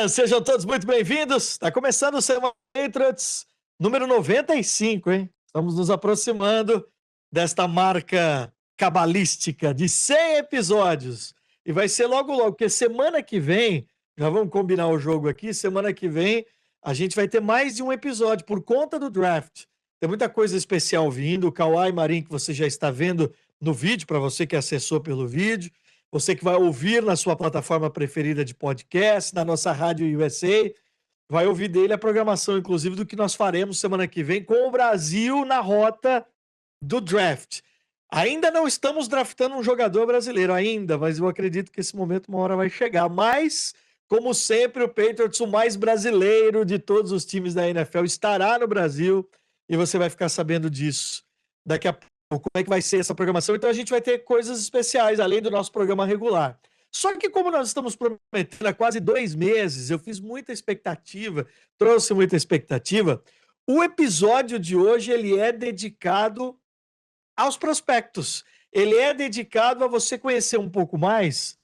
Sejam todos muito bem-vindos. Está começando o Semana Patriots número 95, hein? Estamos nos aproximando desta marca cabalística de 100 episódios. E vai ser logo, porque semana que vem, já vamos combinar o jogo aqui, semana que vem a gente vai ter mais de um episódio por conta do draft. Tem muita coisa especial vindo, o Kawhi Marin que você já está vendo no vídeo, para você que acessou pelo vídeo. Você que vai ouvir na sua plataforma preferida de podcast, na nossa Rádio USA, vai ouvir dele a programação, inclusive, do que nós faremos semana que vem com o Brasil na rota do draft. Ainda não estamos draftando um jogador brasileiro, ainda, mas eu acredito que esse momento uma hora vai chegar. Mas, como sempre, o Patriots, o mais brasileiro de todos os times da NFL, estará no Brasil e você vai ficar sabendo disso daqui a pouco. Como é que vai ser essa programação? Então a gente vai ter coisas especiais, além do nosso programa regular. Só que como nós estamos prometendo há quase 2 meses, eu fiz muita expectativa, trouxe muita expectativa. O episódio de hoje, ele é dedicado aos prospectos. Ele é dedicado a você conhecer um pouco mais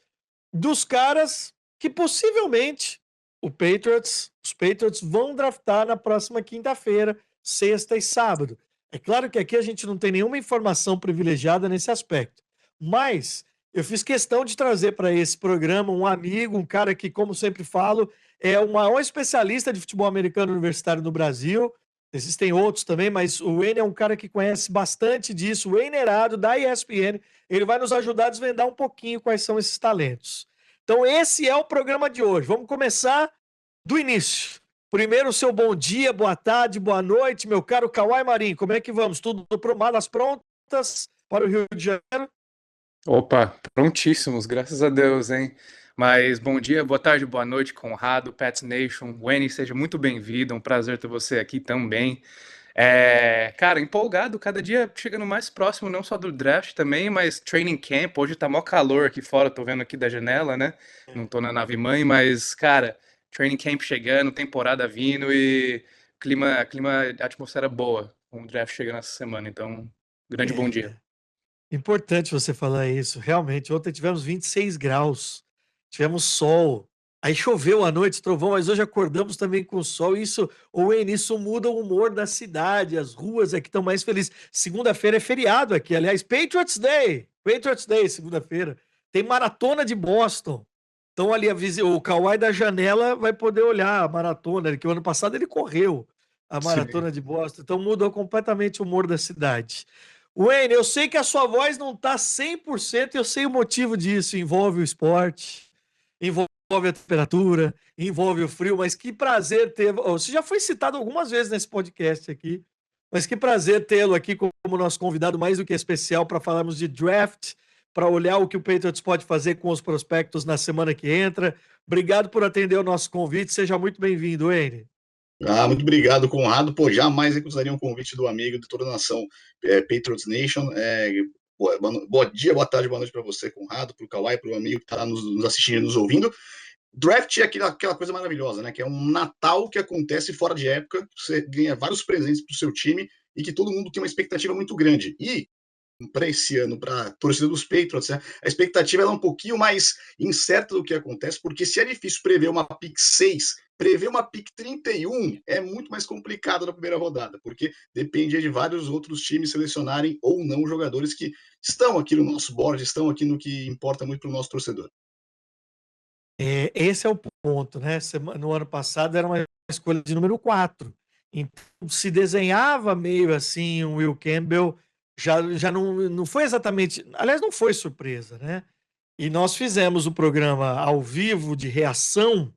dos caras que possivelmente os Patriots vão draftar na próxima quinta-feira, sexta e sábado. É claro que aqui a gente não tem nenhuma informação privilegiada nesse aspecto, mas eu fiz questão de trazer para esse programa um amigo, um cara que, como sempre falo, é o maior especialista de futebol americano universitário no Brasil. Existem outros também, mas o Wayne é um cara que conhece bastante disso. O Wayne Erado, da ESPN, ele vai nos ajudar a desvendar um pouquinho quais são esses talentos. Então, esse é o programa de hoje. Vamos começar do início. Primeiro, o seu bom dia, boa tarde, boa noite, meu caro Kawhi Marin. Como é que vamos? Tudo malas prontas para o Rio de Janeiro? Opa, prontíssimos, graças a Deus, hein? Mas bom dia, boa tarde, boa noite, Conrado, Pets Nation, Wenny, seja muito bem-vindo, um prazer ter você aqui também. Cara, empolgado, cada dia chegando mais próximo, não só do draft também, mas training camp. Hoje tá mó calor aqui fora, tô vendo aqui da janela, né? Não tô na nave mãe, mas, cara, training camp chegando, temporada vindo e atmosfera boa, com o draft chegando essa semana, então, grande bom dia. Importante você falar isso. Realmente, ontem tivemos 26 graus, tivemos sol. Aí choveu à noite, trovão, mas hoje acordamos também com sol. Isso muda o humor da cidade. As ruas aqui estão mais felizes. Segunda-feira é feriado aqui, aliás, Patriots Day. Patriots Day, segunda-feira. Tem maratona de Boston. Então, ali, o Kawhi da janela vai poder olhar a maratona, que o ano passado ele correu a Sim. maratona de Boston. Então, mudou completamente o humor da cidade. Wayne, eu sei que a sua voz não está 100%, eu sei o motivo disso. Envolve o esporte, envolve a temperatura, envolve o frio, mas que prazer ter. Você já foi citado algumas vezes nesse podcast aqui, mas que prazer tê-lo aqui como nosso convidado mais do que especial para falarmos de draft, para olhar o que o Patriots pode fazer com os prospectos na semana que entra. Obrigado por atender o nosso convite, seja muito bem-vindo, Wayne. Muito obrigado, Conrado. Pô, jamais recusaria um convite do amigo de toda a nação Patriots Nation. Bom dia, boa tarde, boa noite para você, Conrado, para o Kawhi, para o amigo que está nos assistindo e nos ouvindo. Draft é aquela coisa maravilhosa, né? Que é um Natal que acontece fora de época, você ganha vários presentes para o seu time e que todo mundo tem uma expectativa muito grande. E para esse ano, para a torcida dos Patriots, né? A expectativa é um pouquinho mais incerta do que acontece, porque se é difícil prever uma pick 6, prever uma pick 31 é muito mais complicado na primeira rodada, porque depende de vários outros times selecionarem ou não jogadores que estão aqui no nosso board, estão aqui no que importa muito para o nosso torcedor. Esse é o ponto, né? No ano passado era uma escolha de número 4. Então se desenhava meio assim um Will Campbell, já não foi exatamente. Aliás, não foi surpresa, né? E nós fizemos o programa ao vivo de reação,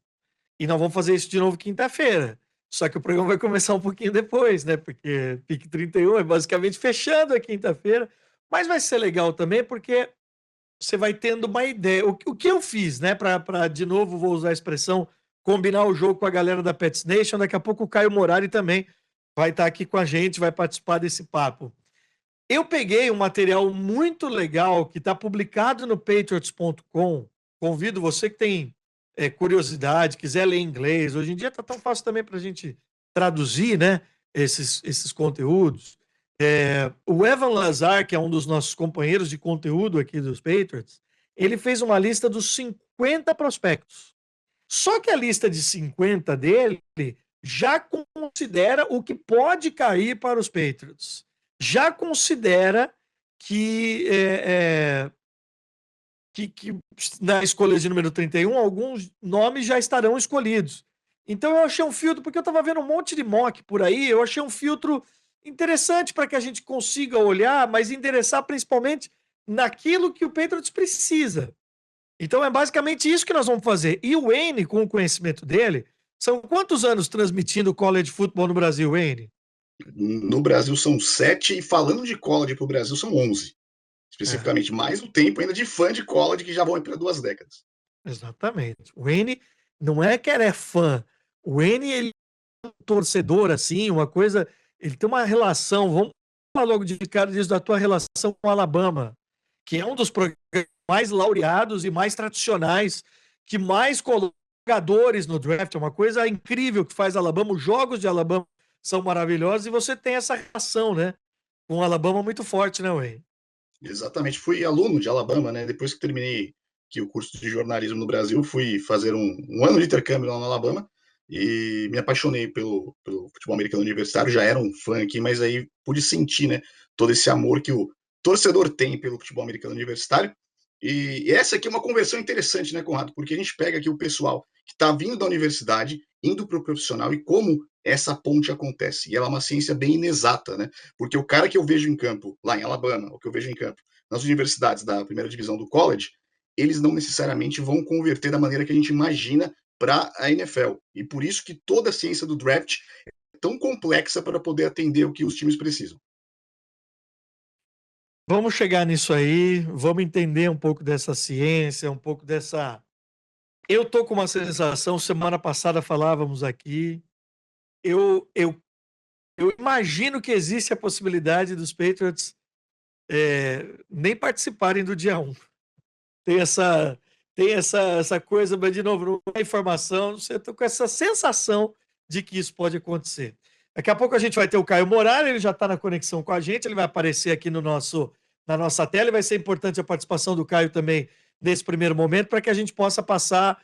e nós vamos fazer isso de novo quinta-feira. Só que o programa vai começar um pouquinho depois, né? Porque pique 31 é basicamente fechando a quinta-feira. Mas vai ser legal também, porque você vai tendo uma ideia. O que eu fiz, né? Para, de novo, vou usar a expressão, combinar o jogo com a galera da Pets Nation. Daqui a pouco o Caio Morari também vai estar aqui com a gente, vai participar desse papo. Eu peguei um material muito legal que está publicado no Patriots.com. Convido você que tem curiosidade, quiser ler inglês. Hoje em dia está tão fácil também para a gente traduzir, né, esses conteúdos. O Evan Lazar, que é um dos nossos companheiros de conteúdo aqui dos Patriots, ele fez uma lista dos 50 prospectos. Só que a lista de 50 dele já considera o que pode cair para os Patriots. Já considera que, que na escolha de número 31, alguns nomes já estarão escolhidos. Então eu achei um filtro, porque eu estava vendo um monte de mock por aí, eu achei um filtro interessante para que a gente consiga olhar, mas endereçar principalmente naquilo que o Patriots precisa. Então é basicamente isso que nós vamos fazer. E o Wayne, com o conhecimento dele, são quantos anos transmitindo college football no Brasil, Wayne? No Brasil são 7, e falando de college para o Brasil são 11. Especificamente, mais o tempo ainda de fã de college, que já vão para 2 décadas. Exatamente. O Wayne não é que ele é fã. O Wayne, ele é um torcedor, assim, uma coisa... Ele tem uma relação... Vamos falar logo de cara disso, da tua relação com o Alabama, que é um dos programas mais laureados e mais tradicionais, que mais coloca jogadores no draft. É uma coisa incrível que faz Alabama. Os jogos de Alabama são maravilhosos e você tem essa relação, né? Com o Alabama muito forte, né, Wayne? Exatamente. Fui aluno de Alabama, né? Depois que terminei aqui o curso de jornalismo no Brasil, fui fazer um ano de intercâmbio lá no Alabama e me apaixonei pelo futebol americano universitário. Já era um fã aqui, mas aí pude sentir, né, todo esse amor que o torcedor tem pelo futebol americano universitário. E essa aqui é uma conversão interessante, né, Conrado? Porque a gente pega aqui o pessoal que está vindo da universidade, indo para o profissional, e como essa ponte acontece. E ela é uma ciência bem inexata, né? Porque o cara que eu vejo em campo, lá em Alabama, o que eu vejo em campo, nas universidades da primeira divisão do college, eles não necessariamente vão converter da maneira que a gente imagina para a NFL. E por isso que toda a ciência do draft é tão complexa para poder atender o que os times precisam. Vamos chegar nisso aí, vamos entender um pouco dessa ciência, um pouco dessa... Eu tô com uma sensação, semana passada falávamos aqui, eu imagino que existe a possibilidade dos Patriots nem participarem do dia 1. Tem essa coisa, mas de novo, não é informação, eu tô com essa sensação de que isso pode acontecer. Daqui a pouco a gente vai ter o Caio Morari, ele já está na conexão com a gente, ele vai aparecer aqui na nossa tela, e vai ser importante a participação do Caio também nesse primeiro momento, para que a gente possa passar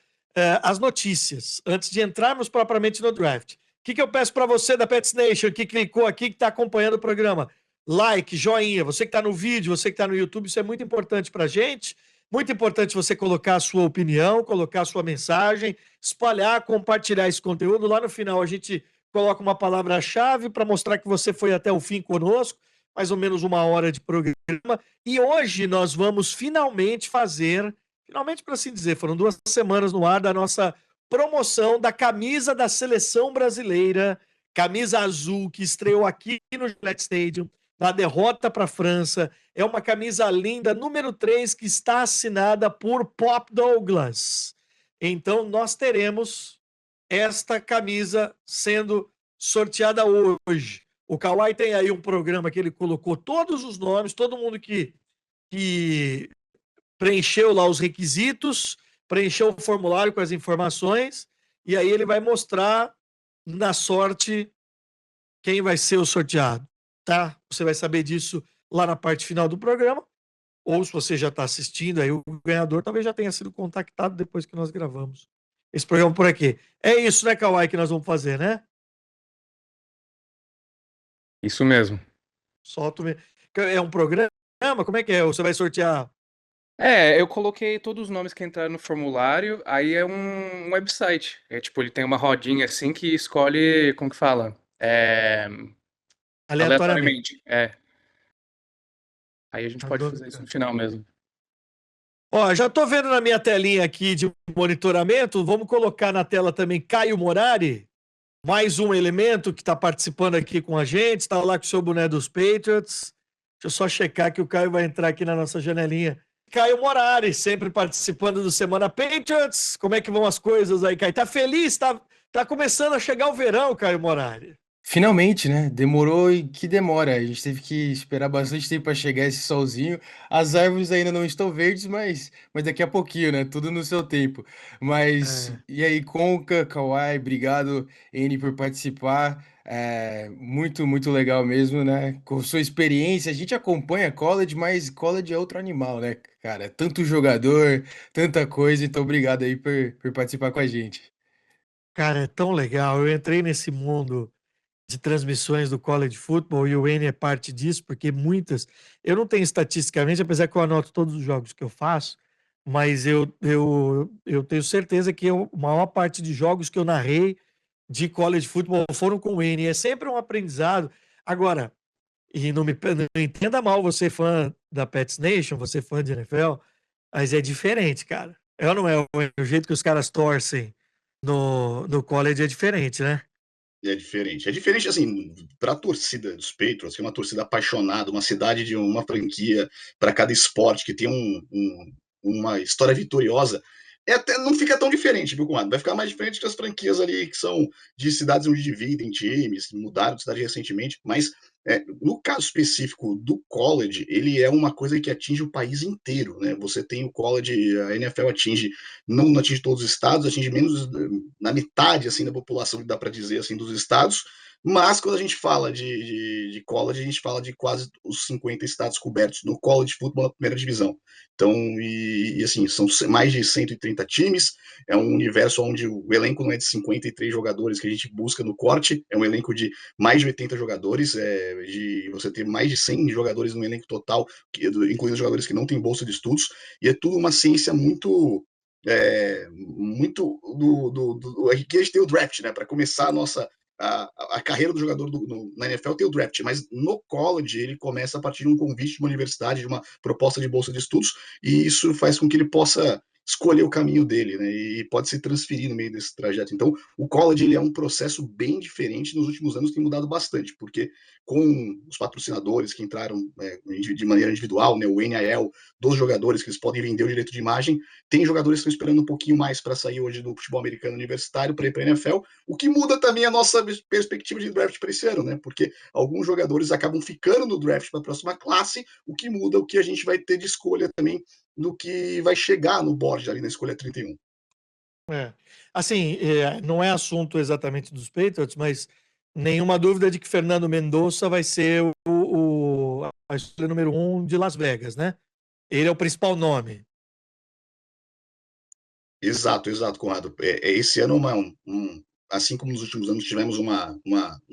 as notícias, antes de entrarmos propriamente no draft. O que eu peço para você da Pets Nation, que clicou aqui, que está acompanhando o programa? Like, joinha, você que está no vídeo, você que está no YouTube, isso é muito importante para a gente. Muito importante você colocar a sua opinião, colocar a sua mensagem, espalhar, compartilhar esse conteúdo. Lá no final a gente coloca uma palavra-chave para mostrar que você foi até o fim conosco, mais ou menos 1 hora de programa. E hoje nós vamos finalmente fazer, finalmente para assim dizer, foram 2 semanas no ar da nossa promoção da camisa da seleção brasileira, camisa azul, que estreou aqui no Gillette Stadium, na derrota para a França. É uma camisa linda, número 3, que está assinada por Pop Douglas. Então, nós teremos esta camisa sendo sorteada hoje. O Kawhi tem aí um programa que ele colocou todos os nomes, todo mundo que preencheu lá os requisitos, preencheu o formulário com as informações, e aí ele vai mostrar na sorte quem vai ser o sorteado, tá? Você vai saber disso lá na parte final do programa, ou se você já está assistindo, aí o ganhador talvez já tenha sido contactado depois que nós gravamos esse programa por aqui. É isso, né, Kawhi, que nós vamos fazer, né? Isso mesmo. Solta. É um programa? Como é que é? Você vai sortear? Eu coloquei todos os nomes que entraram no formulário, aí é um website. É tipo, ele tem uma rodinha assim que escolhe, como que fala? Aleatoriamente. Aleatoriamente. Aí a gente pode fazer isso no final mesmo. Ó, já tô vendo na minha telinha aqui de monitoramento, vamos colocar na tela também Caio Morari, mais um elemento que está participando aqui com a gente, está lá com o seu boné dos Patriots. Deixa eu só checar que o Caio vai entrar aqui na nossa janelinha. Caio Morari, sempre participando do Semana Patriots. Como é que vão as coisas aí, Caio? Tá feliz? Tá começando a chegar o verão, Caio Morari. Finalmente, né? Demorou e que demora. A gente teve que esperar bastante tempo para chegar esse solzinho. As árvores ainda não estão verdes, mas daqui a pouquinho, né? Tudo no seu tempo. Mas É, e aí, Conca, Kawhi, obrigado, N, por participar. Muito, muito legal mesmo, né? Com sua experiência, a gente acompanha college, mas college é outro animal, né, cara? Tanto jogador, tanta coisa. Então, obrigado aí por participar com a gente. cara, é tão legal. Eu entrei nesse mundo de transmissões do college football e o N é parte disso, porque muitas. Eu não tenho estatisticamente, apesar que eu anoto todos os jogos que eu faço, mas eu tenho certeza que a maior parte de jogos que eu narrei de college football foram com o N. É sempre um aprendizado. Agora, e não entenda mal você fã da Pets Nation, você fã de NFL, mas é diferente, cara. É ou não é? O jeito que os caras torcem no college é diferente, né? E é diferente. É diferente, assim, para a torcida dos Patriots, que é uma torcida apaixonada, uma cidade de uma franquia para cada esporte, que tem uma história vitoriosa, até não fica tão diferente, viu, Comado? Vai ficar mais diferente que as franquias ali que são de cidades onde dividem times, mudaram de cidade recentemente, mas no caso específico do college, ele é uma coisa que atinge o país inteiro, né? Você tem o college, a NFL atinge, não atinge todos os estados, atinge menos na metade assim da população, dá para dizer assim, dos estados, mas quando a gente fala de college, a gente fala de quase os 50 estados cobertos no college football na primeira divisão. Então, assim, são mais de 130 times, é um universo onde o elenco não é de 53 jogadores que a gente busca no corte, é um elenco de mais de 80 jogadores, de você ter mais de 100 jogadores no elenco total, incluindo jogadores que não têm bolsa de estudos, e é tudo uma ciência muito aqui a gente tem o draft, né? Para começar a carreira do jogador na NFL tem o draft, mas no college ele começa a partir de um convite de uma universidade, de uma proposta de bolsa de estudos, e isso faz com que ele possa escolher o caminho dele, né? E pode se transferir no meio desse trajeto. Então, o college ele é um processo bem diferente. Nos últimos anos tem mudado bastante, porque com os patrocinadores que entraram de maneira individual, né? O NIL dos jogadores que eles podem vender o direito de imagem, tem jogadores que estão esperando um pouquinho mais para sair hoje do futebol americano universitário para ir para a NFL, o que muda também a nossa perspectiva de draft para esse ano, né? Porque alguns jogadores acabam ficando no draft para a próxima classe, o que muda o que a gente vai ter de escolha também no que vai chegar no board ali na escolha 31. É. Assim, não é assunto exatamente dos Patriots, mas nenhuma dúvida de que Fernando Mendonça vai ser a escolha número 1 de Las Vegas, né? Ele é o principal nome. Exato, Conrado. Esse ano, assim como nos últimos anos, tivemos um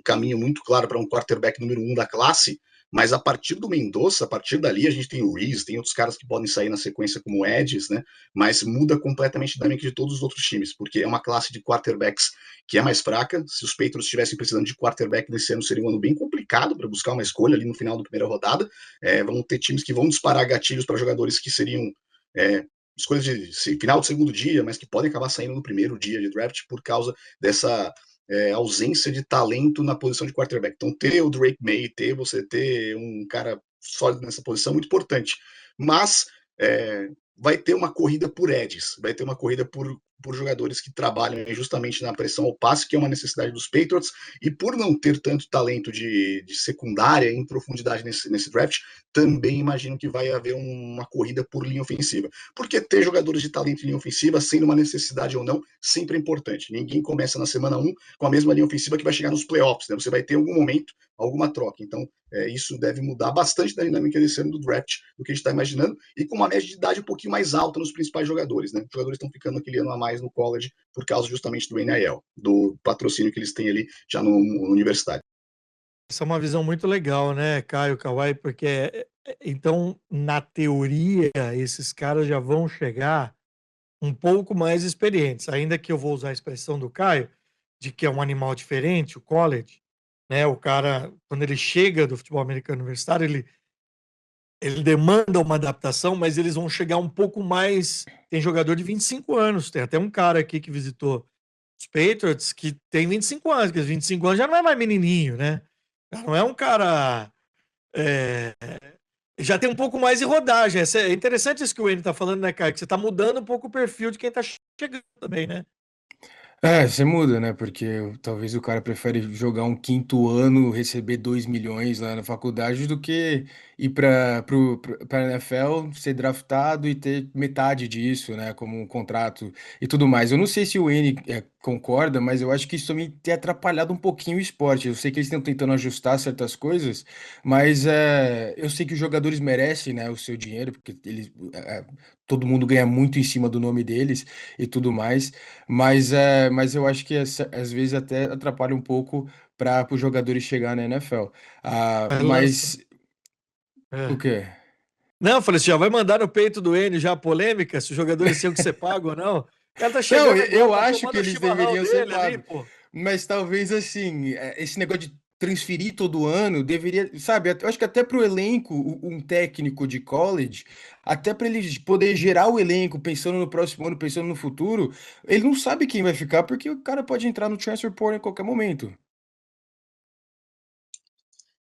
caminho muito claro para um quarterback número 1 da classe, mas a partir do Mendonça, a partir dali, a gente tem o Reese, tem outros caras que podem sair na sequência como Edges, né? Mas muda completamente a dinâmica de todos os outros times, porque é uma classe de quarterbacks que é mais fraca. Se os Patriots estivessem precisando de quarterback nesse ano, seria um ano bem complicado para buscar uma escolha ali no final da primeira rodada. Vão ter times que vão disparar gatilhos para jogadores que seriam é, escolhas de final de segundo dia, mas que podem acabar saindo no primeiro dia de draft por causa dessa ausência de talento na posição de quarterback. Então, ter o Drake May, você ter um cara sólido nessa posição é muito importante. Mas vai ter uma corrida por edges, vai ter uma corrida por jogadores que trabalham justamente na pressão ao passe, que é uma necessidade dos Patriots, e por não ter tanto talento de secundária em profundidade nesse draft, também imagino que vai haver uma corrida por linha ofensiva. Porque ter jogadores de talento em linha ofensiva, sendo uma necessidade ou não, sempre é importante. Ninguém começa na semana 1 com a mesma linha ofensiva que vai chegar nos playoffs, né? Você vai ter em algum momento alguma troca. Então, isso deve mudar bastante da dinâmica desse ano do draft, do que a gente está imaginando, e com uma média de idade um pouquinho mais alta nos principais jogadores, né? Os jogadores estão ficando aquele ano a mais no college por causa justamente do NIL, do patrocínio que eles têm ali já no universitário. Essa é uma visão muito legal, né, Caio Kawai, porque então, na teoria, esses caras já vão chegar um pouco mais experientes, ainda que eu vou usar a expressão do Caio, de que é um animal diferente, o college, né? O cara, quando ele chega do futebol americano universitário, ele demanda uma adaptação, mas eles vão chegar um pouco mais. Tem jogador de 25 anos, tem até um cara aqui que visitou os Patriots que tem 25 anos, que 25 anos já não é mais menininho, né? Já não é um cara. é, Já tem um pouco mais de rodagem. É interessante isso que o Wayne tá falando, né, cara? Que você tá mudando um pouco o perfil de quem tá chegando também, né? É, você muda, né? Porque talvez o cara prefere jogar um quinto ano, receber 2 milhões lá na faculdade, do que ir pra NFL, ser draftado e ter metade disso, né? Como um contrato e tudo mais. Eu não sei se o N concorda, mas eu acho que isso também tem atrapalhado um pouquinho o esporte. Eu sei que eles estão tentando ajustar certas coisas, mas eu sei que os jogadores merecem, né, o seu dinheiro, porque todo mundo ganha muito em cima do nome deles e tudo mais. Mas eu acho que às vezes até atrapalha um pouco para os jogadores chegar na NFL. Ah, Vai lança. mas o É. quê? Não, eu falei, você já vai mandar no peito do Enio já a polêmica, se os jogadores tinham que ser pagos ou não. O cara tá Não, chegando eu agora, tá acho que tomando o eles chimarrão deveriam ser dele ali, pagos. pô. Mas talvez assim, esse negócio de transferir todo ano deveria, sabe? Eu acho que até para o elenco, um técnico de college, até para ele poder gerar o elenco pensando no próximo ano, pensando no futuro, ele não sabe quem vai ficar porque o cara pode entrar no transfer portal em qualquer momento.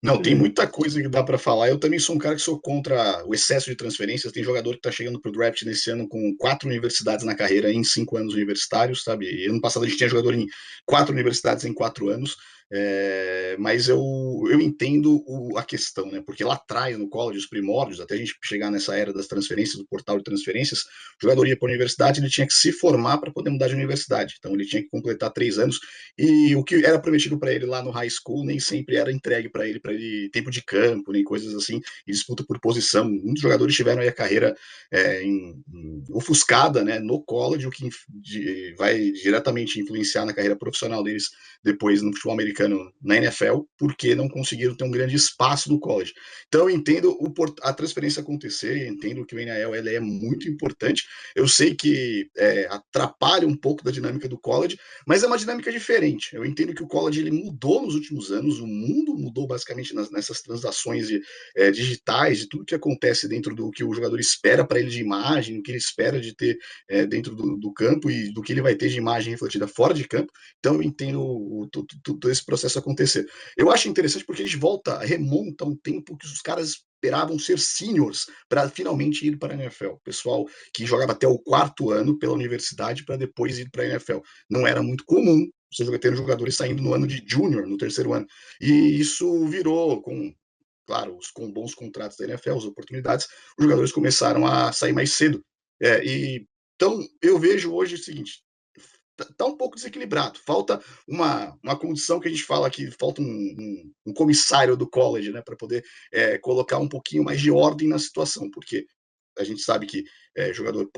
Não, tem É. muita coisa que dá para falar. Eu também sou um cara que sou contra o excesso de transferências. Tem jogador que está chegando para o draft nesse ano com 4 universidades na carreira em 5 anos universitários, sabe? E ano passado a gente tinha jogador em 4 universidades em 4 anos. Mas eu entendo a questão, né? Porque lá atrás, no college, os primórdios, até a gente chegar nessa era das transferências, do portal de transferências, o jogador ia para a universidade, ele tinha que se formar para poder mudar de universidade. Então ele tinha que completar 3 anos e o que era prometido para ele lá no high school nem sempre era entregue para ele tempo de campo, nem coisas assim, e disputa por posição. Muitos jogadores tiveram aí a carreira ofuscada, né, no college, o que vai diretamente influenciar na carreira profissional deles depois no futebol americano na NFL, porque não conseguiram ter um grande espaço no college. Então eu entendo a transferência acontecer, entendo que o NIL é muito importante. Eu sei que atrapalha um pouco da dinâmica do college, mas é uma dinâmica diferente. Eu entendo que o college ele mudou nos últimos anos, o mundo mudou basicamente nessas transações digitais, de tudo que acontece dentro do que o jogador espera para ele de imagem, o que ele espera de ter dentro do campo e do que ele vai ter de imagem refletida fora de campo. Então eu entendo todo esse processo acontecer. Eu acho interessante porque a gente remonta um tempo que os caras esperavam ser seniors para finalmente ir para a NFL. O pessoal que jogava até o quarto ano pela universidade para depois ir para a NFL. Não era muito comum você ter jogadores saindo no ano de junior, no terceiro ano. E isso virou, claro, com bons contratos da NFL, as oportunidades, os jogadores começaram a sair mais cedo. Então, eu vejo hoje o seguinte, tá um pouco desequilibrado. Falta uma condição que a gente fala que falta um comissário do college, né, para poder colocar um pouquinho mais de ordem na situação, porque a gente sabe que jogador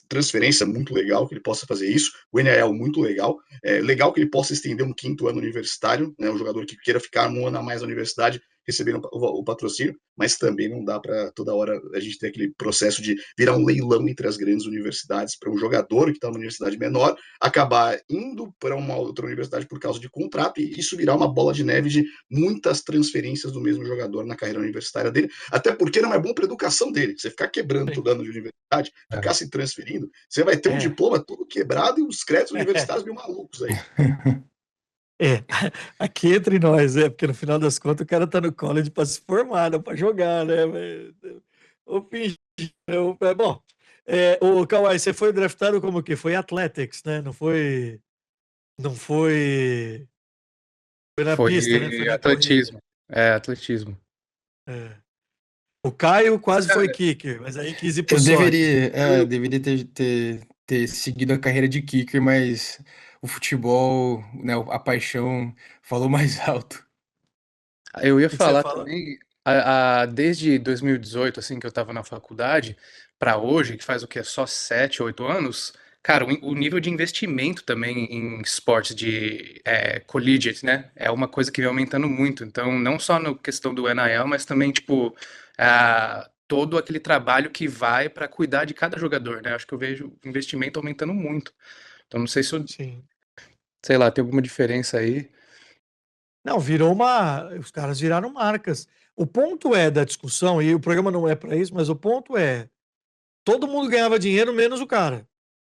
transferência muito legal que ele possa fazer isso, o NAL muito legal, legal que ele possa estender um quinto ano universitário, né, um jogador que queira ficar um ano a mais na universidade recebendo o patrocínio, mas também não dá para toda hora a gente ter aquele processo de virar um leilão entre as grandes universidades para um jogador que está numa universidade menor acabar indo para uma outra universidade por causa de contrato e isso virar uma bola de neve de muitas transferências do mesmo jogador na carreira universitária dele, até porque não é bom para a educação dele. Você ficar quebrando todo ano de universidade, ficar se transferindo, você vai ter um É. diploma todo quebrado e os créditos universitários meio malucos aí. É, aqui entre nós, porque no final das contas o cara tá no college para se formar, não para jogar, né? Ou fingir, né? Bom, o Kawhi, você foi draftado como que? Foi Athletics, né? Não foi na pista, né? Foi Foi na corrida. atletismo. É, atletismo. É. O Caio quase foi Cara, kicker, mas aí quis ir pro Eu soccer. deveria ter seguido a carreira de kicker, mas o futebol, né, a paixão falou mais alto. eu ia O que que você falar fala? também, desde 2018, assim, que eu estava na faculdade, para hoje, que faz o quê? Só 7, 8 anos, cara, o nível de investimento também em esportes de collegiate, né? É uma coisa que vem aumentando muito. Então, não só na questão do NIL, mas também, tipo, todo aquele trabalho que vai para cuidar de cada jogador, né? Acho que eu vejo o investimento aumentando muito. Então, não sei se, Sim. sei lá, tem alguma diferença aí. Não, virou uma. Os caras viraram marcas. O ponto da discussão, e o programa não é para isso, mas o ponto todo mundo ganhava dinheiro, menos o cara,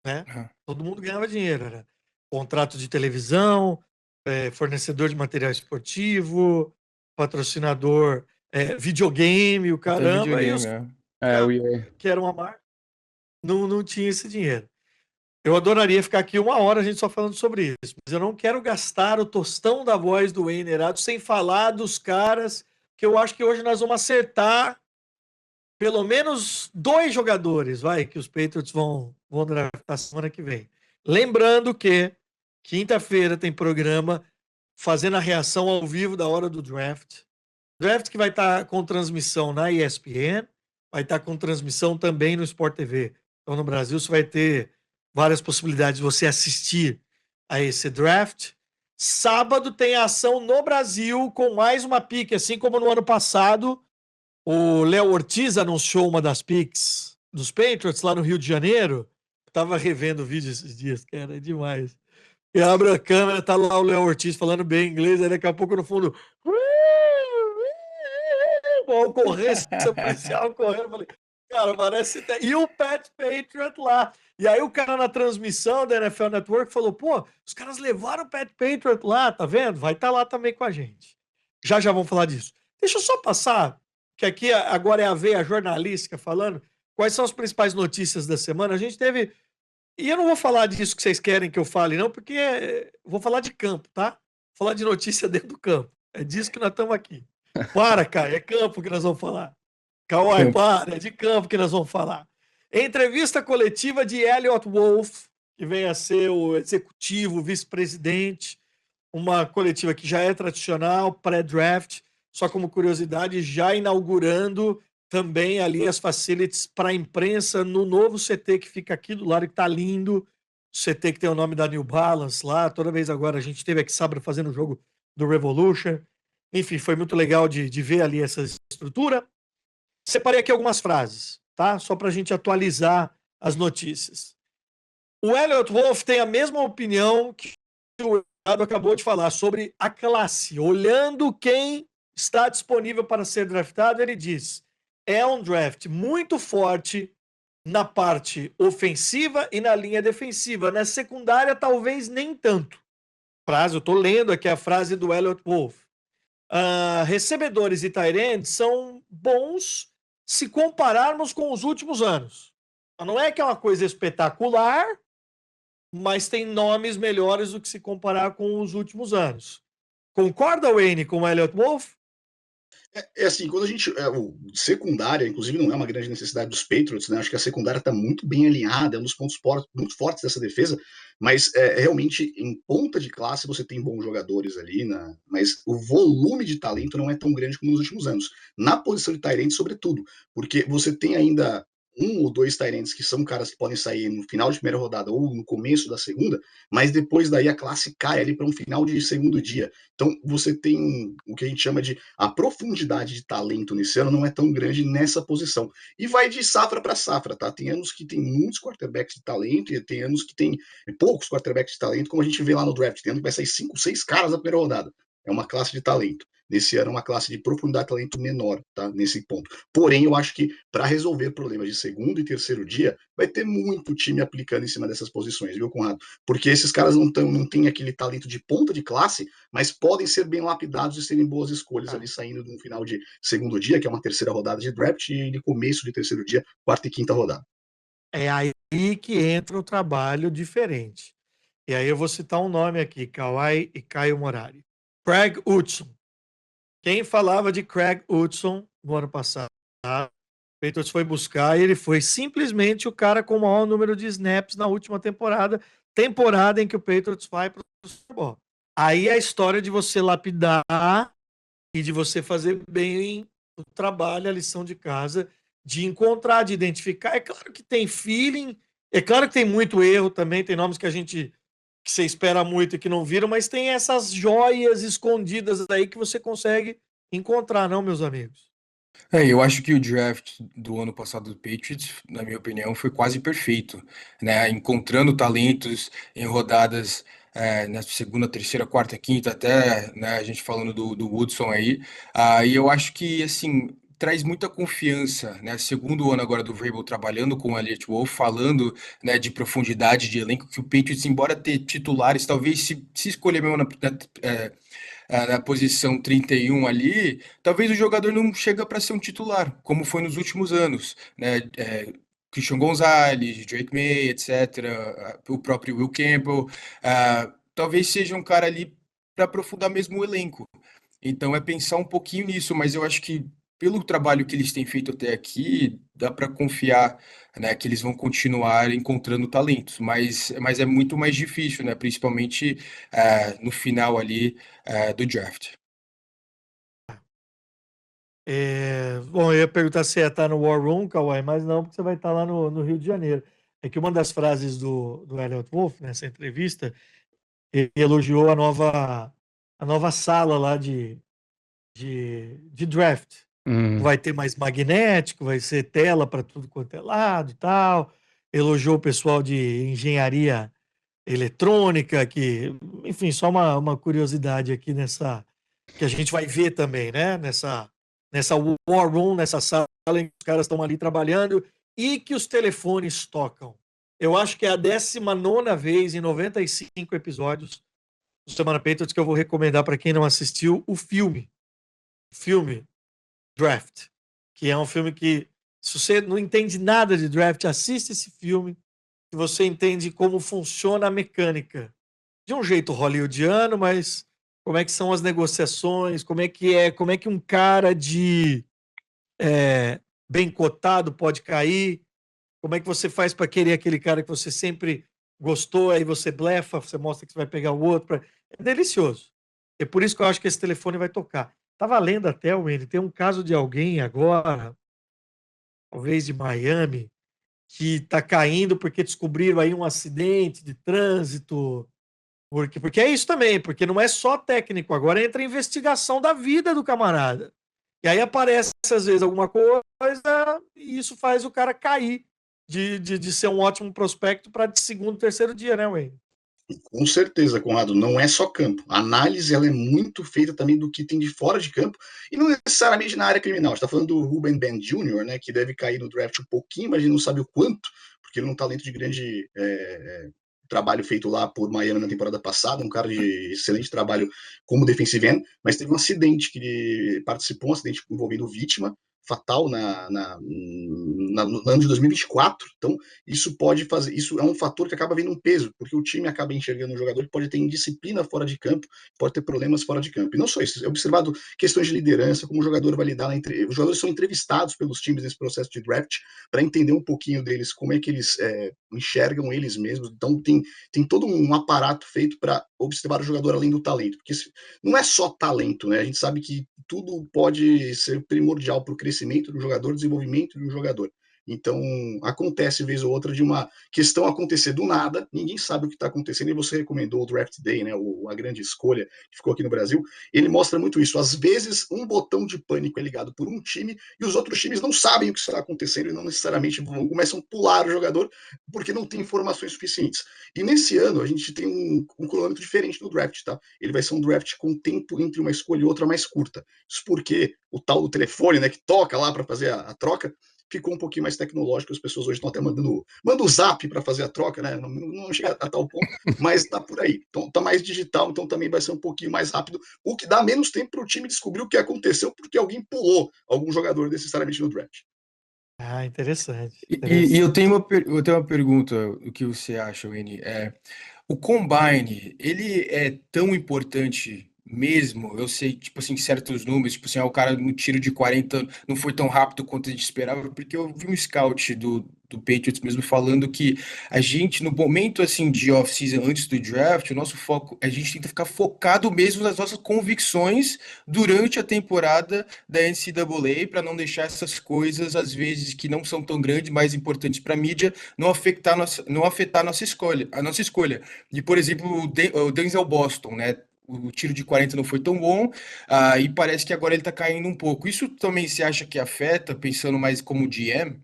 né? Ah, Todo mundo ganhava dinheiro, era contrato de televisão, fornecedor de material esportivo, patrocinador, videogame, o até caramba, e videogame, os é. É, eu ia. que era uma marca, não tinha esse dinheiro. Eu adoraria ficar aqui 1 hora a gente só falando sobre isso, mas eu não quero gastar o tostão da voz do Wayne Erado sem falar dos caras que eu acho que hoje nós vamos acertar pelo menos 2 jogadores, vai, que os Patriots vão draftar semana que vem. Lembrando que quinta-feira tem programa fazendo a reação ao vivo da hora do draft. Draft que vai estar com transmissão na ESPN, vai estar com transmissão também no Sport TV. Então, no Brasil, você vai ter várias possibilidades de você assistir a esse draft. Sábado tem ação no Brasil com mais uma pick, assim como no ano passado. O Léo Ortiz anunciou uma das picks dos Patriots lá no Rio de Janeiro. Tava revendo o vídeo esses dias, cara, é demais. E abre a câmera, tá lá o Léo Ortiz falando bem inglês, aí daqui a pouco no fundo. Uma ocorrência policial correndo. Falei, cara, parece. E o Pat Patriot lá. E aí o cara na transmissão da NFL Network falou: pô, os caras levaram o Pat Patriot lá, tá vendo? Vai estar lá também com a gente. Já vamos falar disso. Deixa eu só passar, que aqui agora é a veia jornalística falando quais são as principais notícias da semana. A gente teve. E eu não vou falar disso que vocês querem que eu fale, não, porque vou falar de campo, tá? Vou falar de notícia dentro do campo. É disso que nós estamos aqui. Para, cara, é campo que nós vamos falar. Kawhi, para, é de campo que nós vamos falar. Entrevista coletiva de Elliot Wolf, que vem a ser o executivo, vice-presidente, uma coletiva que já é tradicional, pré-draft, só como curiosidade, já inaugurando também ali as facilities para a imprensa no novo CT que fica aqui do lado, que está lindo. O CT que tem o nome da New Balance lá. Toda vez agora a gente teve aqui sábado fazendo o jogo do Revolution. Enfim, foi muito legal de ver ali essa estrutura. Separei aqui algumas frases, tá? Só para a gente atualizar as notícias. O Elliot Wolf tem a mesma opinião que o Eduardo acabou de falar sobre a classe. Olhando quem está disponível para ser draftado, ele diz: é um draft muito forte na parte ofensiva e na linha defensiva. Na secundária, talvez nem tanto. Frase, eu estou lendo aqui a frase do Elliot Wolf. Recebedores e tight ends são bons se compararmos com os últimos anos. Não é que é uma coisa espetacular, mas tem nomes melhores do que se comparar com os últimos anos. Concorda, Wayne, com o Elliot Wolf? É assim, quando a gente. O secundária, inclusive, não é uma grande necessidade dos Patriots, né? Acho que a secundária está muito bem alinhada, é um dos pontos muito fortes dessa defesa, mas realmente em ponta de classe você tem bons jogadores ali, né? Mas o volume de talento não é tão grande como nos últimos anos. Na posição de tight end, sobretudo, porque você tem ainda 1 ou 2 tight ends que são caras que podem sair no final de primeira rodada ou no começo da segunda, mas depois daí a classe cai ali para um final de segundo dia. Então você tem o que a gente chama de a profundidade de talento nesse ano não é tão grande nessa posição. E vai de safra para safra, tá? Tem anos que tem muitos quarterbacks de talento e tem anos que tem poucos quarterbacks de talento, como a gente vê lá no draft. Tem ano que vai sair 5, 6 caras na primeira rodada. É uma classe de talento. Nesse ano é uma classe de profundidade de talento menor, tá? Nesse ponto. Porém, eu acho que para resolver problemas de segundo e terceiro dia, vai ter muito time aplicando em cima dessas posições, viu, Conrado? Porque esses caras não têm aquele talento de ponta de classe, mas podem ser bem lapidados e serem boas escolhas ali saindo no final de segundo dia, que é uma terceira rodada de draft, e de começo de terceiro dia, quarta e quinta rodada. É aí que entra o trabalho diferente. E aí eu vou citar um nome aqui, Kawhi e Caio Morari. Craig Hudson. Quem falava de Craig Hudson no ano passado, o Patriots foi buscar e ele foi simplesmente o cara com o maior número de snaps na última temporada em que o Patriots vai para o Super Bowl. Aí é a história de você lapidar e de você fazer bem o trabalho, a lição de casa, de encontrar, de identificar. É claro que tem feeling, é claro que tem muito erro também, tem nomes que você espera muito e que não viram, mas tem essas joias escondidas aí que você consegue encontrar, não, meus amigos? Eu acho que o draft do ano passado do Patriots, na minha opinião, foi quase perfeito, né? Encontrando talentos em rodadas na segunda, terceira, quarta, quinta, até, né, a gente falando do Woodson aí. E eu acho que, assim, traz muita confiança, né? Segundo ano agora do Vrabel trabalhando com o Elliott Wolf, falando, né, de profundidade de elenco, que o Patriots, embora ter titulares, talvez se escolher mesmo na posição 31 ali, talvez o jogador não chega para ser um titular, como foi nos últimos anos, né? Christian Gonzalez, Drake May, etc., o próprio Will Campbell, talvez seja um cara ali para aprofundar mesmo o elenco. Então é pensar um pouquinho nisso, mas eu acho que pelo trabalho que eles têm feito até aqui, dá para confiar, né, que eles vão continuar encontrando talentos, mas é muito mais difícil, né, principalmente no final ali do draft. Bom, eu ia perguntar se ia estar no War Room, Kawhi, mas não, porque você vai estar lá no Rio de Janeiro. É que uma das frases do Elliot Wolff, nessa entrevista, ele elogiou a nova sala lá de draft. Vai ter mais magnético, vai ser tela para tudo quanto é lado e tal. Elogiou o pessoal de engenharia eletrônica, que, enfim, só uma curiosidade aqui nessa, que a gente vai ver também, né? Nessa War Room, nessa sala em que os caras estão ali trabalhando e que os telefones tocam. Eu acho que é a 19ª vez em 95 episódios do Semana Patriots que eu vou recomendar para quem não assistiu o filme Draft, que é um filme que, se você não entende nada de draft, assiste esse filme e você entende como funciona a mecânica. De um jeito hollywoodiano, mas como é que são as negociações, como é que um cara bem cotado pode cair, como é que você faz para querer aquele cara que você sempre gostou, aí você blefa, você mostra que você vai pegar o outro. É delicioso. É por isso que eu acho que esse telefone vai tocar. Tava lendo até, Wendy, tem um caso de alguém agora, talvez de Miami, que está caindo porque descobriram aí um acidente de trânsito. Porque é isso também, porque não é só técnico, agora entra a investigação da vida do camarada. E aí aparece, às vezes, alguma coisa e isso faz o cara cair de ser um ótimo prospecto para de segundo, terceiro dia, né, Wayne? Com certeza, Conrado, não é só campo. A análise ela é muito feita também do que tem de fora de campo, e não necessariamente na área criminal. A gente está falando do Ruben Ben Jr., né, que deve cair no draft um pouquinho, mas a gente não sabe o quanto, porque ele é um talento de grande trabalho feito lá por Miami na temporada passada, um cara de excelente trabalho como defensive end, mas teve um acidente que ele participou, um acidente envolvendo vítima, fatal no ano de 2024. Então, isso pode fazer, isso é um fator que acaba vindo um peso, porque o time acaba enxergando um jogador que pode ter indisciplina fora de campo, pode ter problemas fora de campo. E não só isso, é observado questões de liderança, como o jogador vai lidar os jogadores são entrevistados pelos times nesse processo de draft para entender um pouquinho deles, como é que eles enxergam eles mesmos. Então, tem todo um aparato feito para observar o jogador além do talento, porque não é só talento, né? A gente sabe que tudo pode ser primordial para o crescimento do jogador, desenvolvimento do jogador. Então, acontece vez ou outra de uma questão acontecer do nada, ninguém sabe o que está acontecendo, e você recomendou o Draft Day, né, a grande escolha que ficou aqui no Brasil, ele mostra muito isso. Às vezes, um botão de pânico é ligado por um time e os outros times não sabem o que está acontecendo e não necessariamente começam a pular o jogador porque não tem informações suficientes. E nesse ano, a gente tem um cronômetro diferente no draft, tá? Ele vai ser um draft com tempo entre uma escolha e outra mais curta. Isso porque o tal do telefone, né, que toca lá para fazer a troca, ficou um pouquinho mais tecnológico, as pessoas hoje estão até mandando o zap para fazer a troca, né? Não chega a tal ponto, mas está por aí. Então está mais digital, então também vai ser um pouquinho mais rápido, o que dá menos tempo para o time descobrir o que aconteceu, porque alguém pulou algum jogador necessariamente no draft. Ah, interessante. E eu tenho uma pergunta, o que você acha, Wendy? O Combine, ele é tão importante mesmo? Eu sei, tipo assim, certos números, tipo assim, o cara no tiro de 40 não foi tão rápido quanto a gente esperava, porque eu vi um scout do Patriots mesmo falando que a gente, no momento, assim, de off-season, antes do draft, o nosso foco, a gente tenta ficar focado mesmo nas nossas convicções durante a temporada da NCAA, para não deixar essas coisas, às vezes, que não são tão grandes, mais importantes para a mídia, não afetar a nossa escolha. E, por exemplo, o Denzel Boston, né? O tiro de 40 não foi tão bom, e parece que agora ele tá caindo um pouco. Isso também você acha que afeta, pensando mais como GM?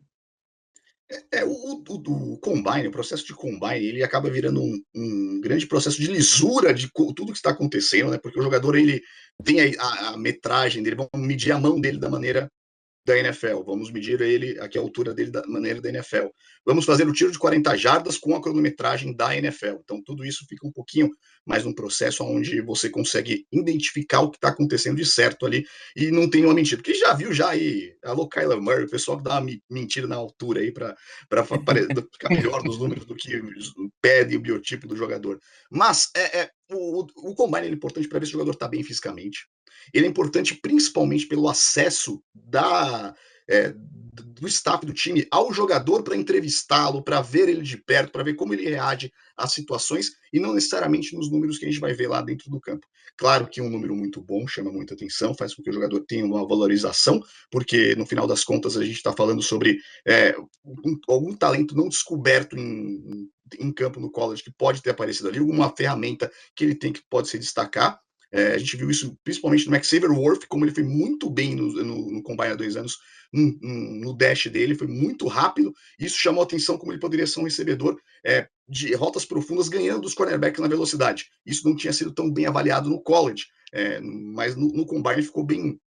O combine, o processo de combine, ele acaba virando um grande processo de lisura de tudo que está acontecendo, né? Porque o jogador ele tem a metragem dele, vamos medir a mão dele da maneira da NFL, vamos medir ele aqui a altura dele da maneira da NFL. Vamos fazer o tiro de 40 jardas com a cronometragem da NFL. Então tudo isso fica um pouquinho mas num processo onde você consegue identificar o que está acontecendo de certo ali e não tem uma mentira. Porque já viu já aí, alô Kyler Murray, o pessoal que dá uma mentira na altura aí para ficar melhor nos números do que pede o biotipo do jogador. Mas o combine é importante para ver se o jogador está bem fisicamente. Ele é importante principalmente pelo acesso do staff do time ao jogador para entrevistá-lo, para ver ele de perto, para ver como ele reage às situações e não necessariamente nos números que a gente vai ver lá dentro do campo. Claro que um número muito bom chama muita atenção, faz com que o jogador tenha uma valorização, porque no final das contas a gente está falando sobre algum talento não descoberto em campo no college que pode ter aparecido ali, alguma ferramenta que ele tem que pode se destacar. A gente viu isso principalmente no Xavier Worth, como ele foi muito bem no Combine há 2 anos, no dash dele, foi muito rápido. Isso chamou a atenção como ele poderia ser um recebedor de rotas profundas, ganhando dos cornerbacks na velocidade. Isso não tinha sido tão bem avaliado no college, mas no Combine ficou bem,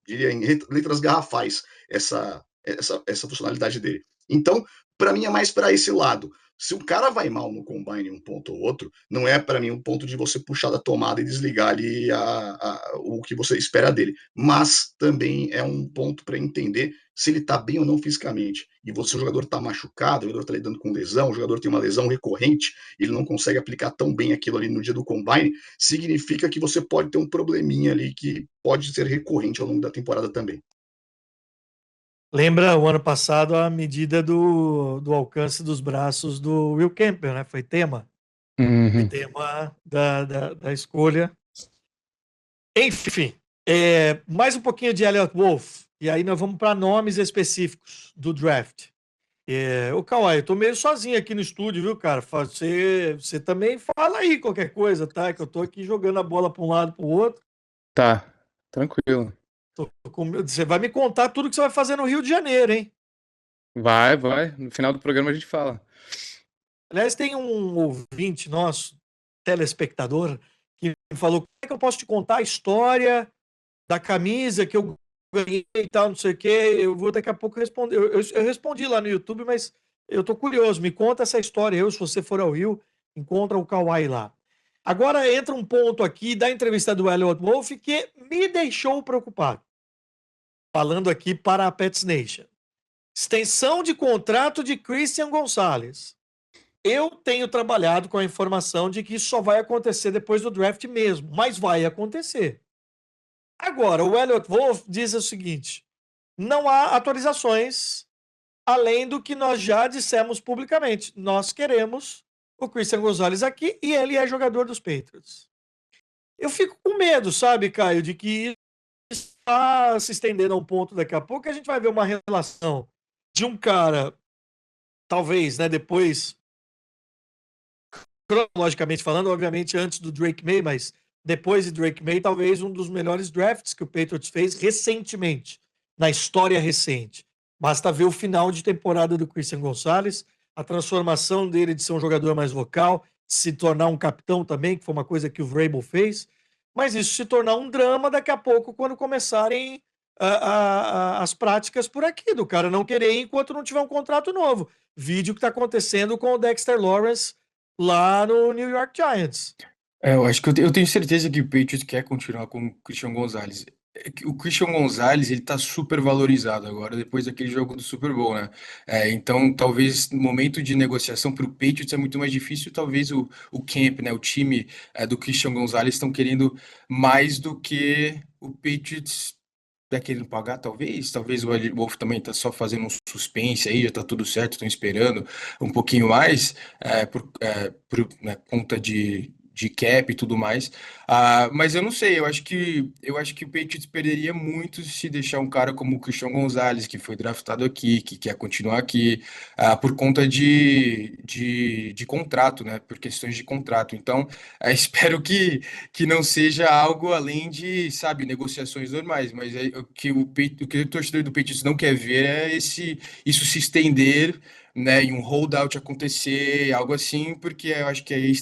diria, em letras garrafais essa funcionalidade dele. Então, para mim, é mais para esse lado. Se o cara vai mal no combine um ponto ou outro, não é para mim um ponto de você puxar da tomada e desligar ali o que você espera dele. Mas também é um ponto para entender se ele está bem ou não fisicamente. E o jogador está machucado, o jogador está lidando com lesão, o jogador tem uma lesão recorrente, ele não consegue aplicar tão bem aquilo ali no dia do combine, significa que você pode ter um probleminha ali que pode ser recorrente ao longo da temporada também. Lembra o ano passado a medida do alcance dos braços do Will Campbell, né? Foi tema. Foi tema da escolha. Enfim, mais um pouquinho de Elliott Wolf. E aí nós vamos para nomes específicos do draft. O Kawhi, eu tô meio sozinho aqui no estúdio, viu, cara? Você também fala aí qualquer coisa, tá? Que eu tô aqui jogando a bola para um lado para o outro. Tá, tranquilo. Você vai me contar tudo que você vai fazer no Rio de Janeiro, hein? Vai. No final do programa a gente fala. Aliás, tem um ouvinte nosso, telespectador, que me falou: como é que eu posso te contar a história da camisa que eu ganhei e tal, não sei o quê? Eu vou daqui a pouco responder. Eu respondi lá no YouTube, mas eu tô curioso. Me conta essa história. Se você for ao Rio, encontra o Kawhi lá. Agora entra um ponto aqui da entrevista do Elliott Wolf que me deixou preocupado. Falando aqui para a Pets Nation. Extensão de contrato de Christian Gonzalez. Eu tenho trabalhado com a informação de que isso só vai acontecer depois do draft mesmo, mas vai acontecer. Agora, o Elliott Wolf diz o seguinte: não há atualizações além do que nós já dissemos publicamente. Nós queremos o Christian Gonzalez aqui e ele é jogador dos Patriots. Eu fico com medo, sabe, Caio, de que isso está se estendendo a um ponto daqui a pouco que a gente vai ver uma relação de um cara, talvez, né, depois, cronologicamente falando, obviamente antes do Drake May, mas depois de Drake May, talvez um dos melhores drafts que o Patriots fez recentemente, na história recente. Basta ver o final de temporada do Christian Gonzalez, a transformação dele de ser um jogador mais vocal, se tornar um capitão também, que foi uma coisa que o Vrabel fez, mas isso se tornar um drama daqui a pouco quando começarem as práticas por aqui, do cara não querer ir enquanto não tiver um contrato novo. Vídeo que está acontecendo com o Dexter Lawrence lá no New York Giants. Eu acho que eu tenho certeza que o Patriots quer continuar com o Christian Gonzalez. O Christian Gonzalez, ele tá super valorizado agora, depois daquele jogo do Super Bowl, né? Então, talvez no momento de negociação para o Patriots é muito mais difícil, talvez o camp, né? O time do Christian Gonzalez estão querendo mais do que o Patriots tá querendo pagar, talvez o Elliott Wolf também tá só fazendo um suspense aí, já tá tudo certo, estão esperando um pouquinho mais por conta de cap e tudo mais. Mas eu não sei, eu acho que o Patriots perderia muito se deixar um cara como o Christian Gonzalez, que foi draftado aqui, que quer continuar aqui, por conta de contrato, né? Por questões de contrato. Então, espero que não seja algo além de, sabe, negociações normais, mas o que o torcedor do Patriots não quer ver é isso se estender, né, e um holdout acontecer, algo assim, porque eu acho que aí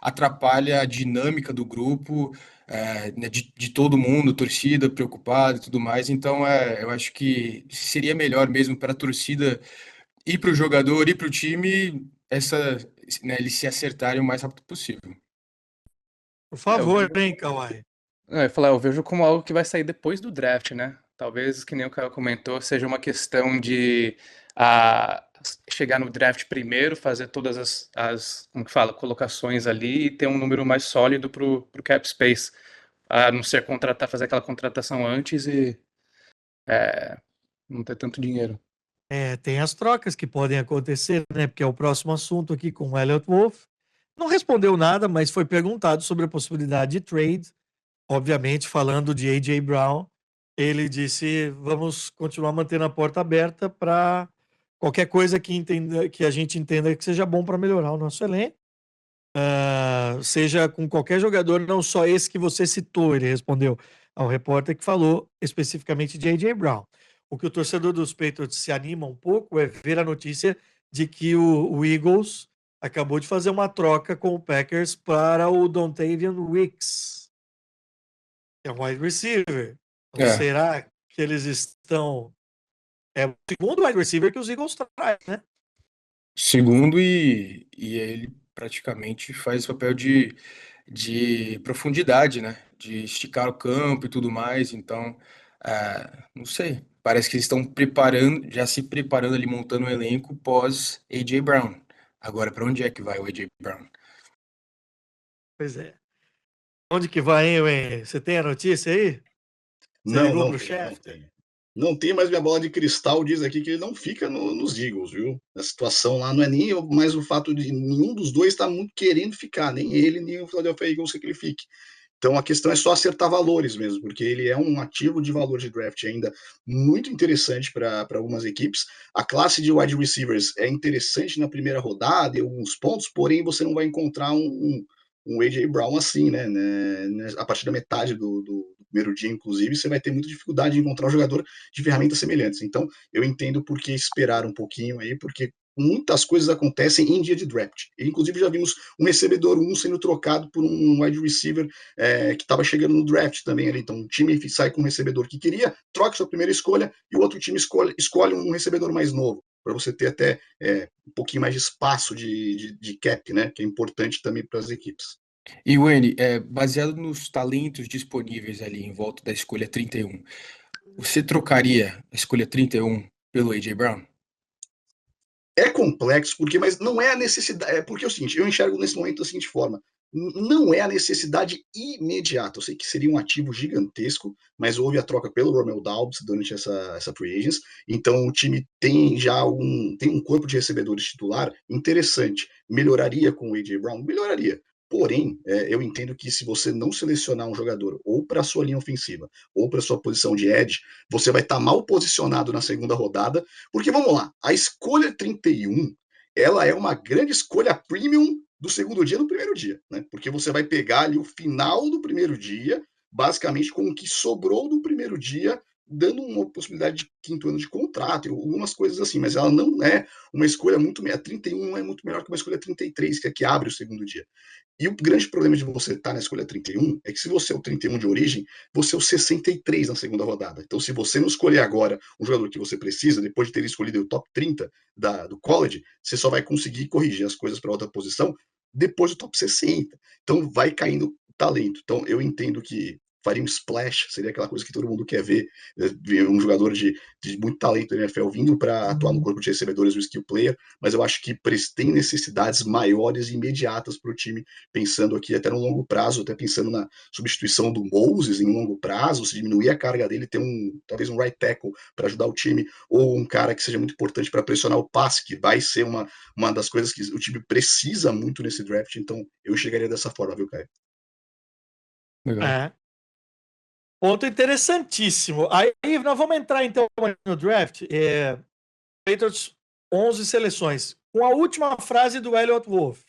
atrapalha a dinâmica do grupo, né, de todo mundo, torcida preocupada e tudo mais. Então, eu acho que seria melhor mesmo para a torcida e para o jogador e para o time, né, eles se acertarem o mais rápido possível. Por Eu favor, vejo, hein, Kawhi? eu ia falar, eu vejo como algo que vai sair depois do draft, né? Talvez, que nem o Caio comentou, seja uma questão de ah, chegar no draft primeiro, fazer todas como que fala, colocações ali e ter um número mais sólido pro cap space. A não ser fazer aquela contratação antes e não ter tanto dinheiro. Tem as trocas que podem acontecer, né? Porque é o próximo assunto aqui com o Elliot Wolf. Não respondeu nada, mas foi perguntado sobre a possibilidade de trade. Obviamente, falando de A.J. Brown, ele disse: vamos continuar mantendo a porta aberta para qualquer coisa que a gente entenda que seja bom para melhorar o nosso elenco. Seja com qualquer jogador, não só esse que você citou, ele respondeu ao repórter que falou especificamente de A.J. Brown. O que o torcedor dos Patriots se anima um pouco é ver a notícia de que o Eagles acabou de fazer uma troca com o Packers para o Dontavian Wicks, que é um wide receiver. Então, É, será que eles estão... É o segundo wide receiver que os Eagles trazem, né? segundo, e ele praticamente faz papel de profundidade, né? De esticar o campo e tudo mais. Então, não sei. Parece que eles estão preparando, já se preparando ali, montando um elenco pós A.J. Brown. Agora, para onde é que vai o A.J. Brown? Pois é. Onde que vai, hein, Wayne? Você tem a notícia aí? Você Não, ligou não pro tem, não chefe? tem. Não tem, mas minha bola de cristal diz aqui que ele não fica nos Eagles, viu? A situação lá não é nem mais o fato de nenhum dos dois estar muito querendo ficar, nem ele, nem o Philadelphia Eagles quer que ele fique. Então a questão é só acertar valores mesmo, porque ele é um ativo de valor de draft ainda muito interessante para algumas equipes. A classe de wide receivers é interessante na primeira rodada em alguns pontos, porém você não vai encontrar um A.J. Brown assim, né? A partir da metade do primeiro dia, inclusive, você vai ter muita dificuldade de encontrar um jogador de ferramentas semelhantes. Então, eu entendo por que esperar um pouquinho aí, porque muitas coisas acontecem em dia de draft. E, inclusive, já vimos um recebedor 1 sendo trocado por um wide receiver que estava chegando no draft também ali. Então, um time sai com um recebedor que queria, troca sua primeira escolha, e o outro time escolhe um recebedor mais novo, para você ter até um pouquinho mais de espaço de cap, né? Que é importante também para as equipes. E Wayne, baseado nos talentos disponíveis ali em volta da escolha 31, você trocaria a escolha 31 pelo A.J. Brown? É complexo, mas não é a necessidade. É porque é o seguinte, eu enxergo nesse momento da seguinte forma: não é a necessidade imediata. Eu sei que seria um ativo gigantesco, mas houve a troca pelo Romeo Doubs durante essa free agents, então o time tem já tem um corpo de recebedores titular interessante. Melhoraria com o A.J. Brown? Melhoraria. Porém, eu entendo que se você não selecionar um jogador ou para a sua linha ofensiva ou para a sua posição de edge, você vai estar mal posicionado na segunda rodada, porque vamos lá, a escolha 31, ela é uma grande escolha premium do segundo dia no primeiro dia, né? Porque você vai pegar ali o final do primeiro dia, basicamente com o que sobrou do primeiro dia, dando uma possibilidade de quinto ano de contrato e algumas coisas assim, mas ela não é uma escolha muito... A 31 não é muito melhor que uma escolha 33, que é que abre o segundo dia. E o grande problema de você estar na escolha 31 é que se você é o 31 de origem, você é o 63 na segunda rodada. Então, se você não escolher agora um jogador que você precisa, depois de ter escolhido o top 30 do college, você só vai conseguir corrigir as coisas para outra posição depois do top 60. Então, vai caindo o talento. Então, eu entendo que faria um splash, seria aquela coisa que todo mundo quer ver um jogador de muito talento da NFL vindo para atuar no corpo de recebedores, o skill player, mas eu acho que tem necessidades maiores e imediatas para o time, pensando aqui até no longo prazo, até pensando na substituição do Moses em longo prazo, se diminuir a carga dele, ter talvez um right tackle para ajudar o time, ou um cara que seja muito importante para pressionar o passe, que vai ser uma das coisas que o time precisa muito nesse draft. Então eu chegaria dessa forma, viu, Caio? Legal. É. Ponto interessantíssimo. Aí nós vamos entrar então no draft. Patriots 11 seleções. Com a última frase do Elliot Wolf.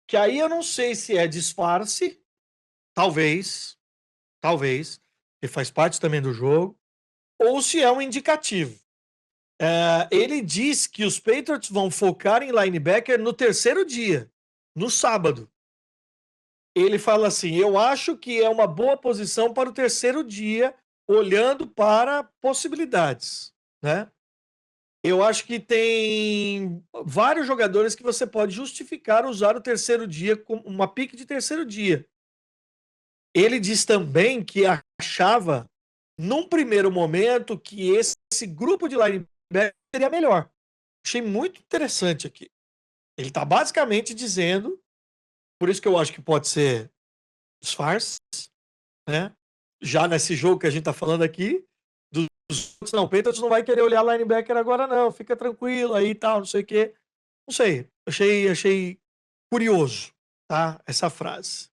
Que aí eu não sei se é disfarce. Talvez. Talvez. Que faz parte também do jogo. Ou se é um indicativo. Ele diz que os Patriots vão focar em linebacker no terceiro dia. No sábado. Ele fala assim: eu acho que é uma boa posição para o terceiro dia, olhando para possibilidades, né? Eu acho que tem vários jogadores que você pode justificar usar o terceiro dia como uma pique de terceiro dia. Ele diz também que achava, num primeiro momento, que esse grupo de linebacker seria melhor. Achei muito interessante aqui. Ele está basicamente dizendo, por isso que eu acho que pode ser disfarce, né? Já nesse jogo que a gente está falando aqui, não, o Patriots não vai querer olhar linebacker agora não, fica tranquilo aí e tal, não sei o quê. Não sei, achei curioso, tá? Essa frase.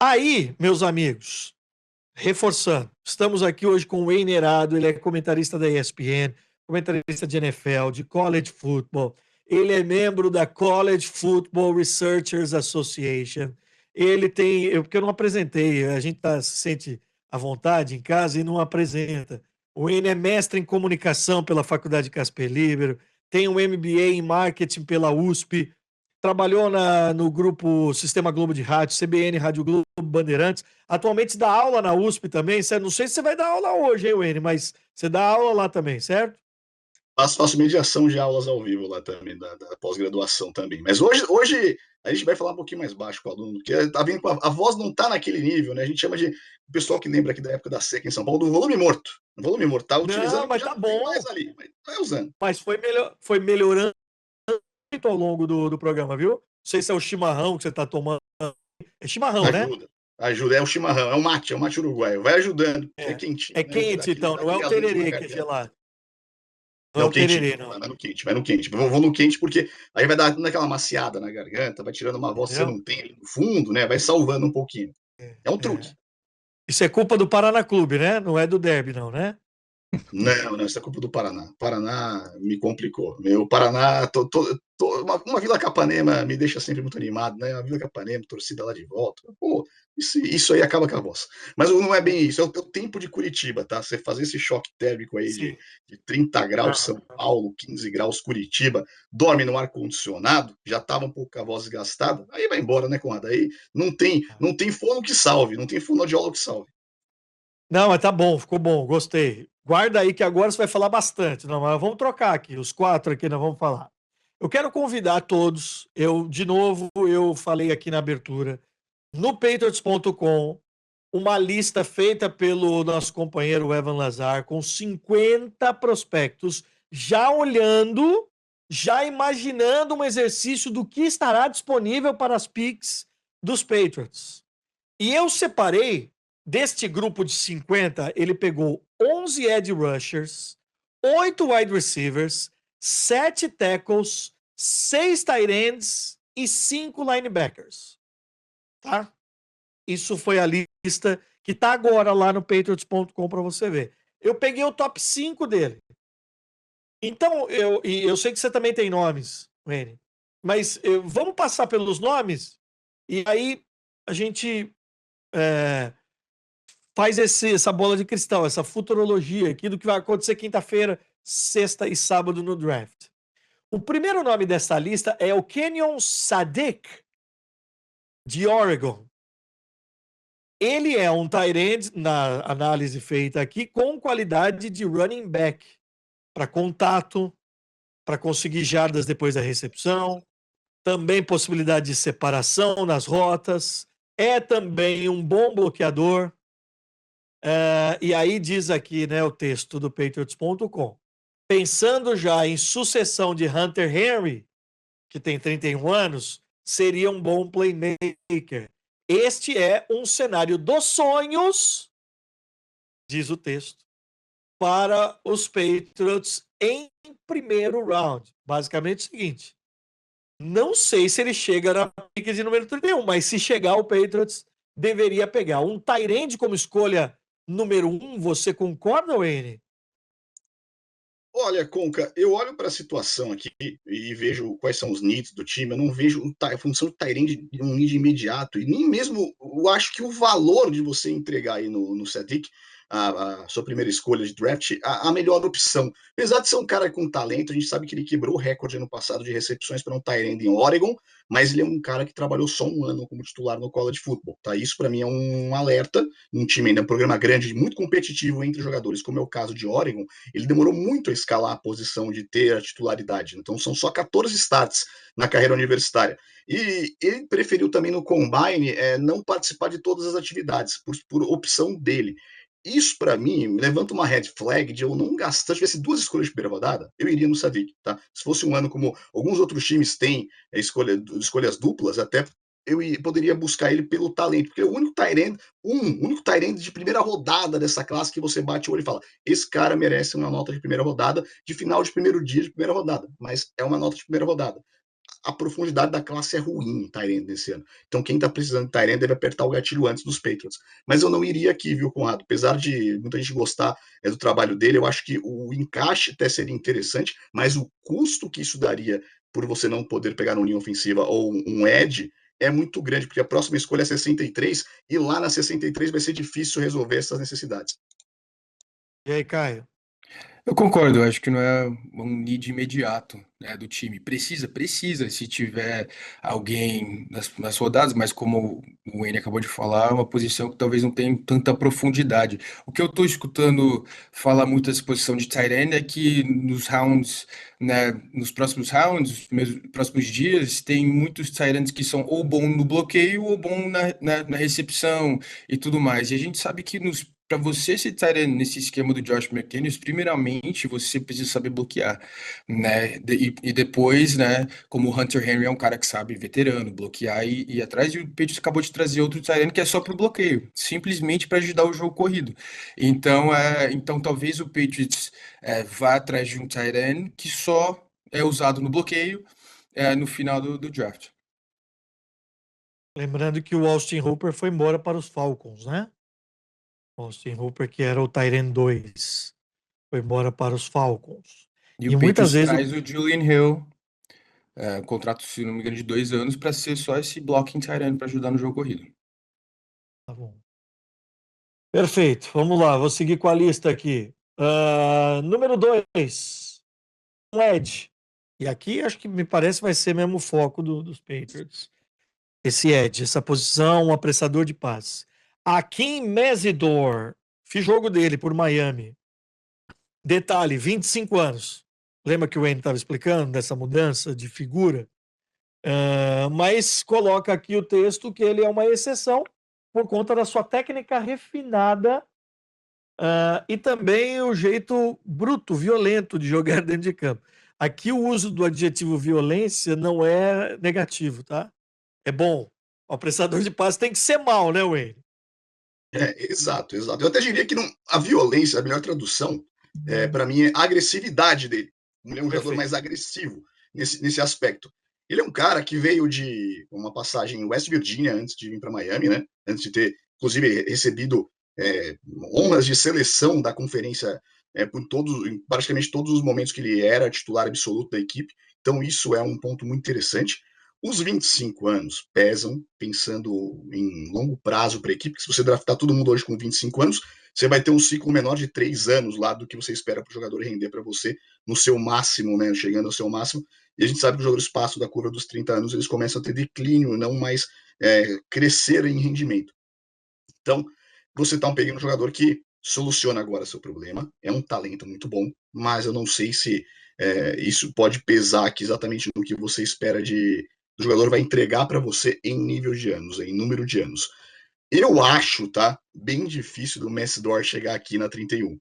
Aí, meus amigos, reforçando, estamos aqui hoje com o Wayne Erado, ele é comentarista da ESPN, comentarista de NFL, de college football, ele é membro da College Football Researchers Association, ele tem, porque eu não apresentei, a gente se sente à vontade em casa e não apresenta. O Wayne é mestre em comunicação pela Faculdade de Casper Libero, tem um MBA em marketing pela USP, trabalhou no grupo Sistema Globo de Rádio, CBN, Rádio Globo, Bandeirantes. Atualmente dá aula na USP também. Não sei se você vai dar aula hoje, hein, Wayne, mas você dá aula lá também, certo? Faço mediação de aulas ao vivo lá também, da pós-graduação também. Mas hoje a gente vai falar um pouquinho mais baixo com o aluno, porque tá vendo que a voz não tá naquele nível, né? A gente chama de, o pessoal que lembra aqui da época da seca em São Paulo, do volume morto. O volume morto, tá utilizando, Não, mas já tá não tem bom. mais ali, mas vai usando. Mas foi melhorando muito ao longo do programa, viu? Não sei se é o chimarrão que você tá tomando. É chimarrão, né? Ajuda, é o chimarrão, é o mate uruguaio. Vai ajudando, é quentinho. É né? quente, então, Dá não é aquele o gasômetro na tererê que é garganta. gelado. Não é Não, o quentinho. tererê, não. Vai no quente. Vou no quente porque aí vai dando aquela maciada na garganta, vai tirando uma voz que você Entendeu? não tem ali no fundo, né? Vai salvando um pouquinho. É um truque. Isso é culpa do Paraná Clube, né? Não é do Derby, não, né? Não, isso é culpa do Paraná. Paraná me complicou. Meu Paraná, uma Vila Capanema me deixa sempre muito animado, né? A Vila Capanema, torcida lá de volta. Pô, isso aí acaba com a voz. Mas não é bem isso, é o tempo de Curitiba, tá? Você fazer esse choque térmico aí Sim. de 30 graus São Paulo, 15 graus Curitiba, dorme no ar-condicionado, já tava um pouco com a voz desgastada, aí vai embora, né, Conrado? Aí não tem fono que salve, não tem fonoaudiólogo que salve. Não, mas tá bom, ficou bom, gostei. Guarda aí que agora você vai falar bastante. Não, mas vamos trocar aqui, os 4 aqui nós vamos falar. Eu quero convidar todos, de novo, eu falei aqui na abertura, no patriots.com, uma lista feita pelo nosso companheiro Evan Lazar, com 50 prospectos, já olhando, já imaginando um exercício do que estará disponível para as picks dos Patriots. E eu separei, deste grupo de 50, ele pegou 11 edge rushers, 8 wide receivers, 7 tackles, 6 tight ends e 5 linebackers. Tá? Isso foi a lista que tá agora lá no patriots.com para você ver. Eu peguei o top 5 dele. Então, eu sei que você também tem nomes, Wayne, mas vamos passar pelos nomes e aí a gente faz essa bola de cristal, essa futurologia aqui do que vai acontecer quinta-feira, sexta e sábado no draft. O primeiro nome dessa lista é o Kenyon Sadiq, de Oregon. Ele é um tight end, na análise feita aqui, com qualidade de running back, para contato, para conseguir jardas depois da recepção, também possibilidade de separação nas rotas, é também um bom bloqueador. E aí diz aqui, né, o texto do Patriots.com. Pensando já em sucessão de Hunter Henry, que tem 31 anos, seria um bom playmaker. Este é um cenário dos sonhos, diz o texto, para os Patriots em primeiro round. Basicamente o seguinte, não sei se ele chega na pick de número 31, mas se chegar o Patriots deveria pegar um tight end como escolha número 1. Você concorda, Wayne? Olha, Conca, eu olho para a situação aqui e vejo quais são os needs do time. Eu não vejo a função de Tyrande um need imediato. E nem mesmo eu acho que o valor de você entregar aí no Cedric a sua primeira escolha de draft, a melhor opção. Apesar de ser um cara com talento, a gente sabe que ele quebrou o recorde ano passado de recepções para um tight end em Oregon, mas ele é um cara que trabalhou só um ano como titular no college football, tá? Isso para mim é um alerta, um time ainda, um programa grande, muito competitivo entre jogadores, como é o caso de Oregon, ele demorou muito a escalar a posição de ter a titularidade, então são só 14 starts na carreira universitária. E ele preferiu também no Combine não participar de todas as atividades, por opção dele. Isso, para mim, levanta uma red flag de eu não gastar. Se tivesse 2 escolhas de primeira rodada, eu iria no Savic, tá? Se fosse um ano como alguns outros times têm escolhas duplas, até eu poderia buscar ele pelo talento, porque é o único tight end de primeira rodada dessa classe que você bate o olho e fala: esse cara merece uma nota de primeira rodada, de final de primeiro dia de primeira rodada, mas é uma nota de primeira rodada. A profundidade da classe é ruim em Tyrande nesse ano. Então, quem está precisando de Tyrande deve apertar o gatilho antes dos Patriots. Mas eu não iria aqui, viu, Conrado? Apesar de muita gente gostar do trabalho dele, eu acho que o encaixe até seria interessante, mas o custo que isso daria por você não poder pegar uma linha ofensiva ou um edge é muito grande, porque a próxima escolha é 63 e lá na 63 vai ser difícil resolver essas necessidades. E aí, Caio? Eu concordo, eu acho que não é um need imediato, né, do time. Precisa, se tiver alguém nas rodadas, mas como o Wayne acabou de falar, é uma posição que talvez não tenha tanta profundidade. O que eu estou escutando falar muito dessa posição de tight end é que nos rounds, né, nos próximos rounds, próximos dias, tem muitos tight ends que são ou bom no bloqueio ou bom na recepção e tudo mais. E a gente sabe que para você se estar nesse esquema do Josh McDaniels, primeiramente você precisa saber bloquear, né? E depois, né? Como o Hunter Henry é um cara que sabe, veterano, bloquear e ir atrás, e o Patriots acabou de trazer outro tight end que é só para o bloqueio, simplesmente para ajudar o jogo corrido. Então talvez o Patriots vá atrás de um tight end que só é usado no bloqueio no final do draft. Lembrando que o Austin Hooper foi embora para os Falcons, né? Austin Hooper, que era o Tyrant 2, foi embora para os Falcons. E E o muitas Patriots vezes traz o Julian Hill, contrato, se não me engano, de 2 anos para ser só esse blocking tight end para ajudar no jogo corrido. Tá bom. Perfeito, vamos lá, vou seguir com a lista aqui. Número 2, um edge. E aqui acho que me parece vai ser mesmo o foco dos Patriots. Esse edge, essa posição, um apressador de passe. Akeem Mesidor, fiz jogo dele por Miami. Detalhe, 25 anos. Lembra que o Wayne estava explicando dessa mudança de figura? Mas coloca aqui o texto que ele é uma exceção por conta da sua técnica refinada e também o jeito bruto, violento de jogar dentro de campo. Aqui o uso do adjetivo violência não é negativo, tá? É bom. O apressador de passe tem que ser mal, né, Wayne? Exato. Eu até diria que a violência, a melhor tradução, para mim, é a agressividade dele. Ele é um jogador mais agressivo nesse aspecto. Ele é um cara que veio de uma passagem em West Virginia antes de vir para Miami, né? Antes de ter, inclusive, recebido honras de seleção da conferência em praticamente todos os momentos que ele era titular absoluto da equipe. Então, isso é um ponto muito interessante. Os 25 anos pesam, pensando em longo prazo para a equipe, que se você draftar todo mundo hoje com 25 anos, você vai ter um ciclo menor de 3 anos lá do que você espera para o jogador render para você no seu máximo, né, chegando ao seu máximo. E a gente sabe que os jogadores passam da curva dos 30 anos, eles começam a ter declínio, não mais crescer em rendimento. Então, você está pegando um jogador que soluciona agora seu problema, é um talento muito bom, mas eu não sei se isso pode pesar aqui exatamente no que você espera o jogador vai entregar para você em nível de anos, em número de anos. Eu acho, tá, bem difícil do Messidor chegar aqui na 31.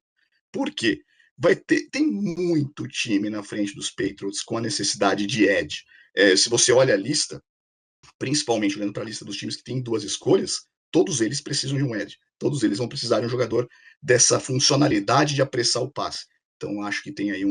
Por quê? Tem muito time na frente dos Patriots com a necessidade de edge. Se você olha a lista, principalmente olhando para a lista dos times que tem 2 escolhas, todos eles precisam de um edge. Todos eles vão precisar de um jogador dessa funcionalidade de apressar o passe. Então, acho que tem aí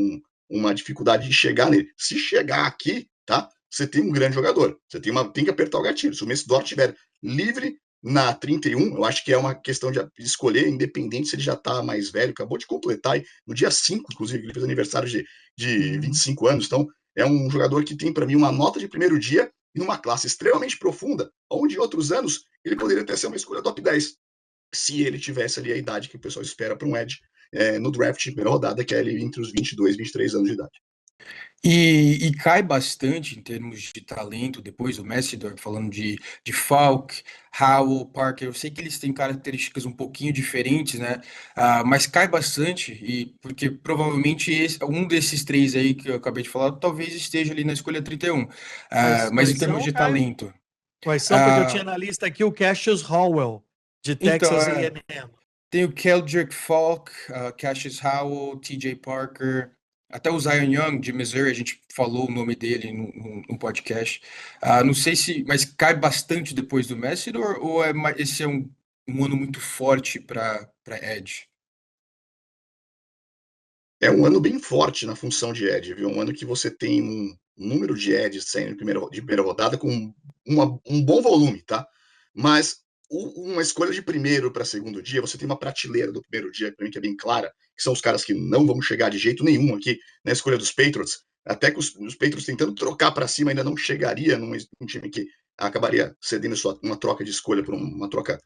uma dificuldade de chegar nele. Se chegar aqui, tá? Você tem um grande jogador. Você tem que apertar o gatilho. Se o Messidor estiver livre na 31, eu acho que é uma questão de escolher, independente se ele já está mais velho. Acabou de completar no dia 5, inclusive, ele fez aniversário de 25 anos. Então, é um jogador que tem, para mim, uma nota de primeiro dia e numa classe extremamente profunda, onde em outros anos ele poderia até ser uma escolha top 10. se ele tivesse ali a idade que o pessoal espera para um edge no draft de primeira rodada, que é ali entre os 22 e 23 anos de idade. E cai bastante em termos de talento, depois do Messidor, falando de Falk, Howell, Parker. Eu sei que eles têm características um pouquinho diferentes, né? Mas cai bastante, e porque provavelmente um desses três aí que eu acabei de falar talvez esteja ali na escolha 31. Mas em Quais termos são, de Caio? talento. Quais são? Porque eu tinha ah, na lista aqui o Cassius Howell, de então, Texas A&M. tem o Keldrick Falk, Cassius Howell, TJ Parker, até o Zion Young de Missouri, a gente falou o nome dele no podcast. Não sei se, mas cai bastante depois do Messidor ou esse é um ano muito forte para Edge? É um ano bem forte na função de edge, viu? Um ano que você tem um número de edges saindo de primeira rodada com um bom volume, tá? Mas uma escolha de primeiro para segundo dia, você tem uma prateleira do primeiro dia, para mim, que é bem clara, que são os caras que não vão chegar de jeito nenhum aqui na escolha dos Patriots. Até que os Patriots tentando trocar para cima ainda não chegaria num time que acabaria cedendo uma troca de escolha por uma troca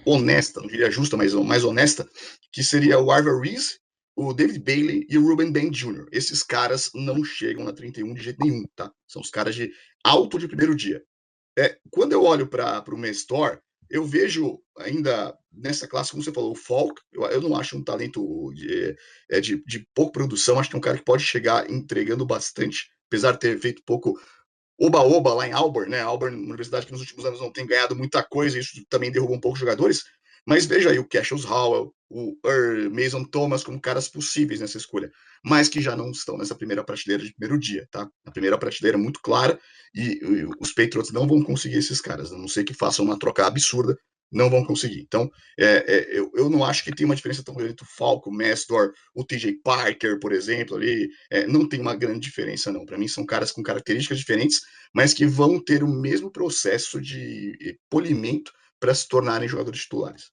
honesta, não diria justa, mas mais honesta, que seria o Arthur Reese, o David Bailey e o Ruben Deng Jr. Esses caras não chegam na 31 de jeito nenhum, tá? São os caras de alto de primeiro dia. Quando eu olho para o Mestor, eu vejo ainda nessa classe, como você falou, o Falk, eu não acho um talento de pouca produção, acho que é um cara que pode chegar entregando bastante, apesar de ter feito pouco oba-oba lá em Auburn, né? Auburn, uma universidade que nos últimos anos não tem ganhado muita coisa, isso também derrubou um pouco os jogadores. Mas veja aí o Cassius Howell, o Mason Thomas como caras possíveis nessa escolha, mas que já não estão nessa primeira prateleira de primeiro dia, tá? A primeira prateleira é muito clara e os Patriots não vão conseguir esses caras, a não ser que façam uma troca absurda, não vão conseguir. Então, eu não acho que tem uma diferença tão grande entre o Falco, o Mesdor, o TJ Parker, por exemplo, ali. Não tem uma grande diferença, não. Para mim, são caras com características diferentes, mas que vão ter o mesmo processo de polimento para se tornarem jogadores titulares.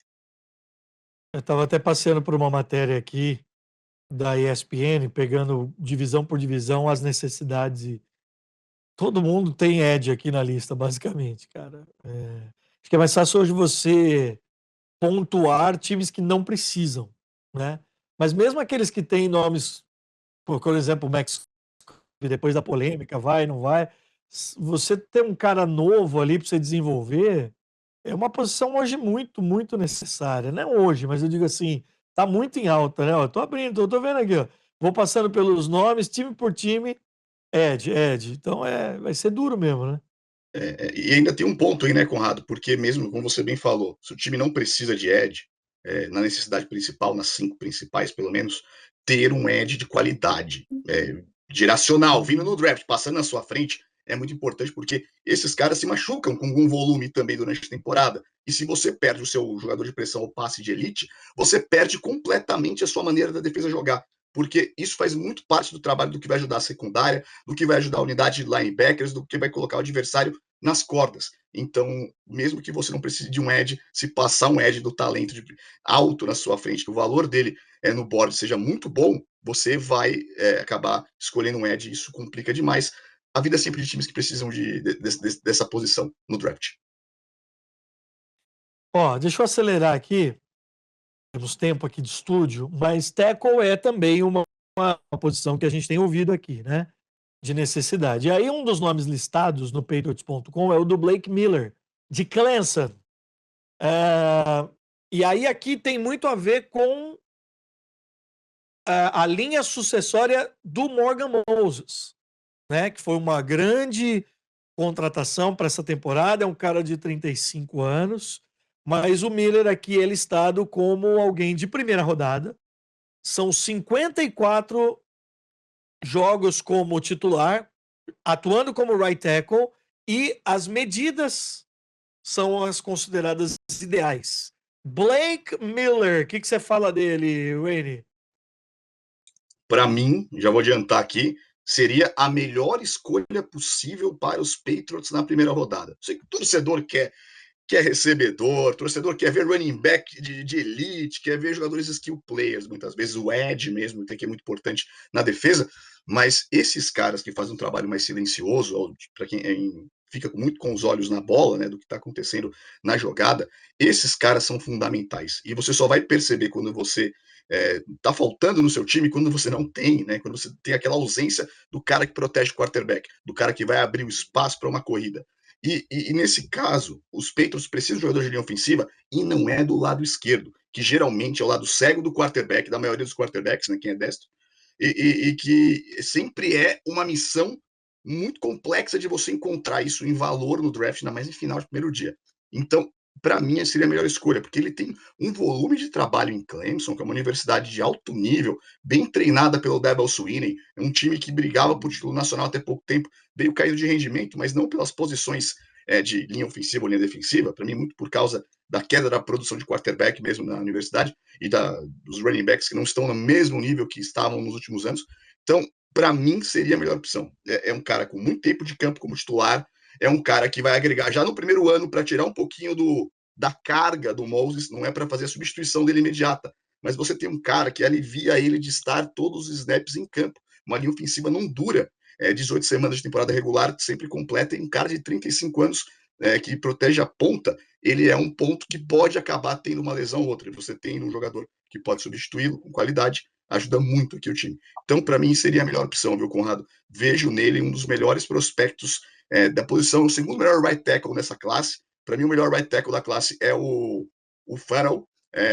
Eu estava até passeando por uma matéria aqui da ESPN, pegando divisão por divisão as necessidades. E todo mundo tem edge aqui na lista, basicamente, cara. Acho que é mais fácil hoje você pontuar times que não precisam, né? Mas mesmo aqueles que têm nomes, por exemplo, o Max, depois da polêmica, vai, não vai. Você ter um cara novo ali para você desenvolver é uma posição hoje muito, muito necessária. Não hoje, mas eu digo assim, tá muito em alta, né? Ó, tô abrindo, tô vendo aqui, ó. Vou passando pelos nomes, time por time, Ed. Então vai ser duro mesmo, né? E ainda tem um ponto aí, né, Conrado? Porque mesmo, como você bem falou, se o time não precisa de edge, na necessidade principal, nas 5 principais, pelo menos, ter um edge de qualidade, geracional, vindo no draft, passando na sua frente, é muito importante porque esses caras se machucam com algum volume também durante a temporada. E se você perde o seu jogador de pressão ou passe de elite, você perde completamente a sua maneira da defesa jogar. Porque isso faz muito parte do trabalho do que vai ajudar a secundária, do que vai ajudar a unidade de linebackers, do que vai colocar o adversário nas cordas. Então, mesmo que você não precise de um edge, se passar um edge do talento alto na sua frente, que o valor dele no board seja muito bom, você vai acabar escolhendo um edge, e isso complica demais a vida sempre de times que precisam dessa posição no draft. Ó, deixa eu acelerar aqui. Temos tempo aqui de estúdio, mas tackle é também uma posição que a gente tem ouvido aqui, né? De necessidade. E aí, um dos nomes listados no Patriots.com é o do Blake Miller, de Clemson. E aí, aqui tem muito a ver com a linha sucessória do Morgan Moses, né? Que foi uma grande contratação para essa temporada. É um cara de 35 anos. Mas o Miller aqui é listado como alguém de primeira rodada. São 54 jogos como titular, atuando como right tackle, e as medidas são as consideradas ideais. Blake Miller, o que você fala dele, Wayne? Para mim, já vou adiantar aqui, seria a melhor escolha possível para os Patriots na primeira rodada. Sei que o torcedor quer recebedor, torcedor quer ver running back de elite, quer ver jogadores skill players, muitas vezes o edge mesmo, que é muito importante na defesa, mas esses caras que fazem um trabalho mais silencioso, para quem fica muito com os olhos na bola, né, do que está acontecendo na jogada, esses caras são fundamentais. E você só vai perceber quando você tá faltando no seu time, quando você não tem, né, quando você tem aquela ausência do cara que protege o quarterback, do cara que vai abrir o espaço para uma corrida. E nesse caso, os Patriots precisam de jogador de linha ofensiva e não é do lado esquerdo, que geralmente é o lado cego do quarterback, da maioria dos quarterbacks, né, quem é destro, e que sempre é uma missão muito complexa de você encontrar isso em valor no draft, ainda mais em final de primeiro dia. Então, para mim, seria a melhor escolha, porque ele tem um volume de trabalho em Clemson, que é uma universidade de alto nível, bem treinada pelo Dabo Swinney, é um time que brigava por título nacional até pouco tempo, veio caído de rendimento, mas não pelas posições de linha ofensiva ou linha defensiva, para mim, muito por causa da queda da produção de quarterback mesmo na universidade e dos running backs que não estão no mesmo nível que estavam nos últimos anos. Então, para mim, seria a melhor opção. É um cara com muito tempo de campo como titular, é um cara que vai agregar já no primeiro ano para tirar um pouquinho da carga do Moses, não é para fazer a substituição dele imediata, mas você tem um cara que alivia ele de estar todos os snaps em campo. Uma linha ofensiva não dura 18 semanas de temporada regular, sempre completa, e um cara de 35 anos que protege a ponta, ele é um ponto que pode acabar tendo uma lesão ou outra. Você tem um jogador que pode substituí-lo com qualidade, ajuda muito aqui o time. Então, para mim, seria a melhor opção, viu, Conrado? Vejo nele um dos melhores prospectos da posição, o segundo melhor right tackle nessa classe. Para mim, o melhor right tackle da classe é o Farrell,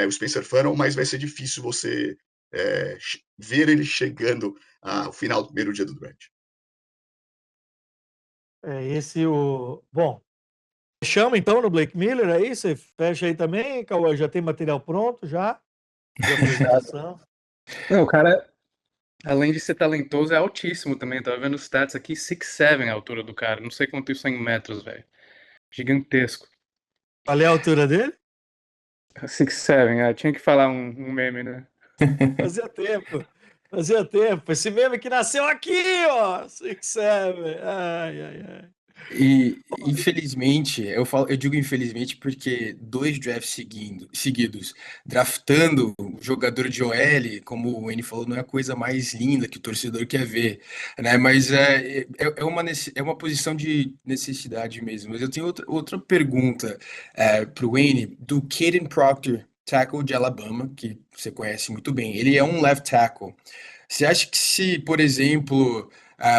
o Spencer Farrell, mas vai ser difícil você ver ele chegando ao final do primeiro dia do draft. Bom, fechamos então no Blake Miller, é isso? Você fecha aí também, Cauã? Já tem material pronto já? De apresentação? Não, o cara, além de ser talentoso, é altíssimo também. Eu tava vendo os stats aqui, 6'7" a altura do cara. Não sei quanto isso é em metros, velho. Gigantesco. Qual é a altura dele? 6'7", tinha que falar um meme, né? Fazia tempo. Fazia tempo. Esse meme que nasceu aqui, ó. 6'7". Ai, ai, ai. E infelizmente, eu digo infelizmente porque 2 drafts seguidos, draftando jogador de OL, como o N falou, não é a coisa mais linda que o torcedor quer ver, né? Mas é uma posição de necessidade mesmo. Mas eu tenho outra pergunta para o N, do Caden Proctor, tackle de Alabama, que você conhece muito bem. Ele é um left tackle. Você acha que se, por exemplo,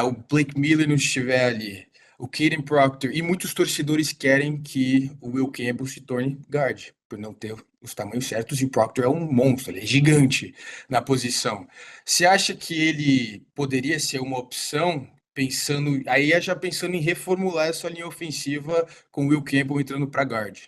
o Blake Miller não estiver ali, o Caden Proctor, e muitos torcedores querem que o Will Campbell se torne guard, por não ter os tamanhos certos, e o Proctor é um monstro, ele é gigante na posição. Você acha que ele poderia ser uma opção, já pensando em reformular essa linha ofensiva com o Will Campbell entrando para guard?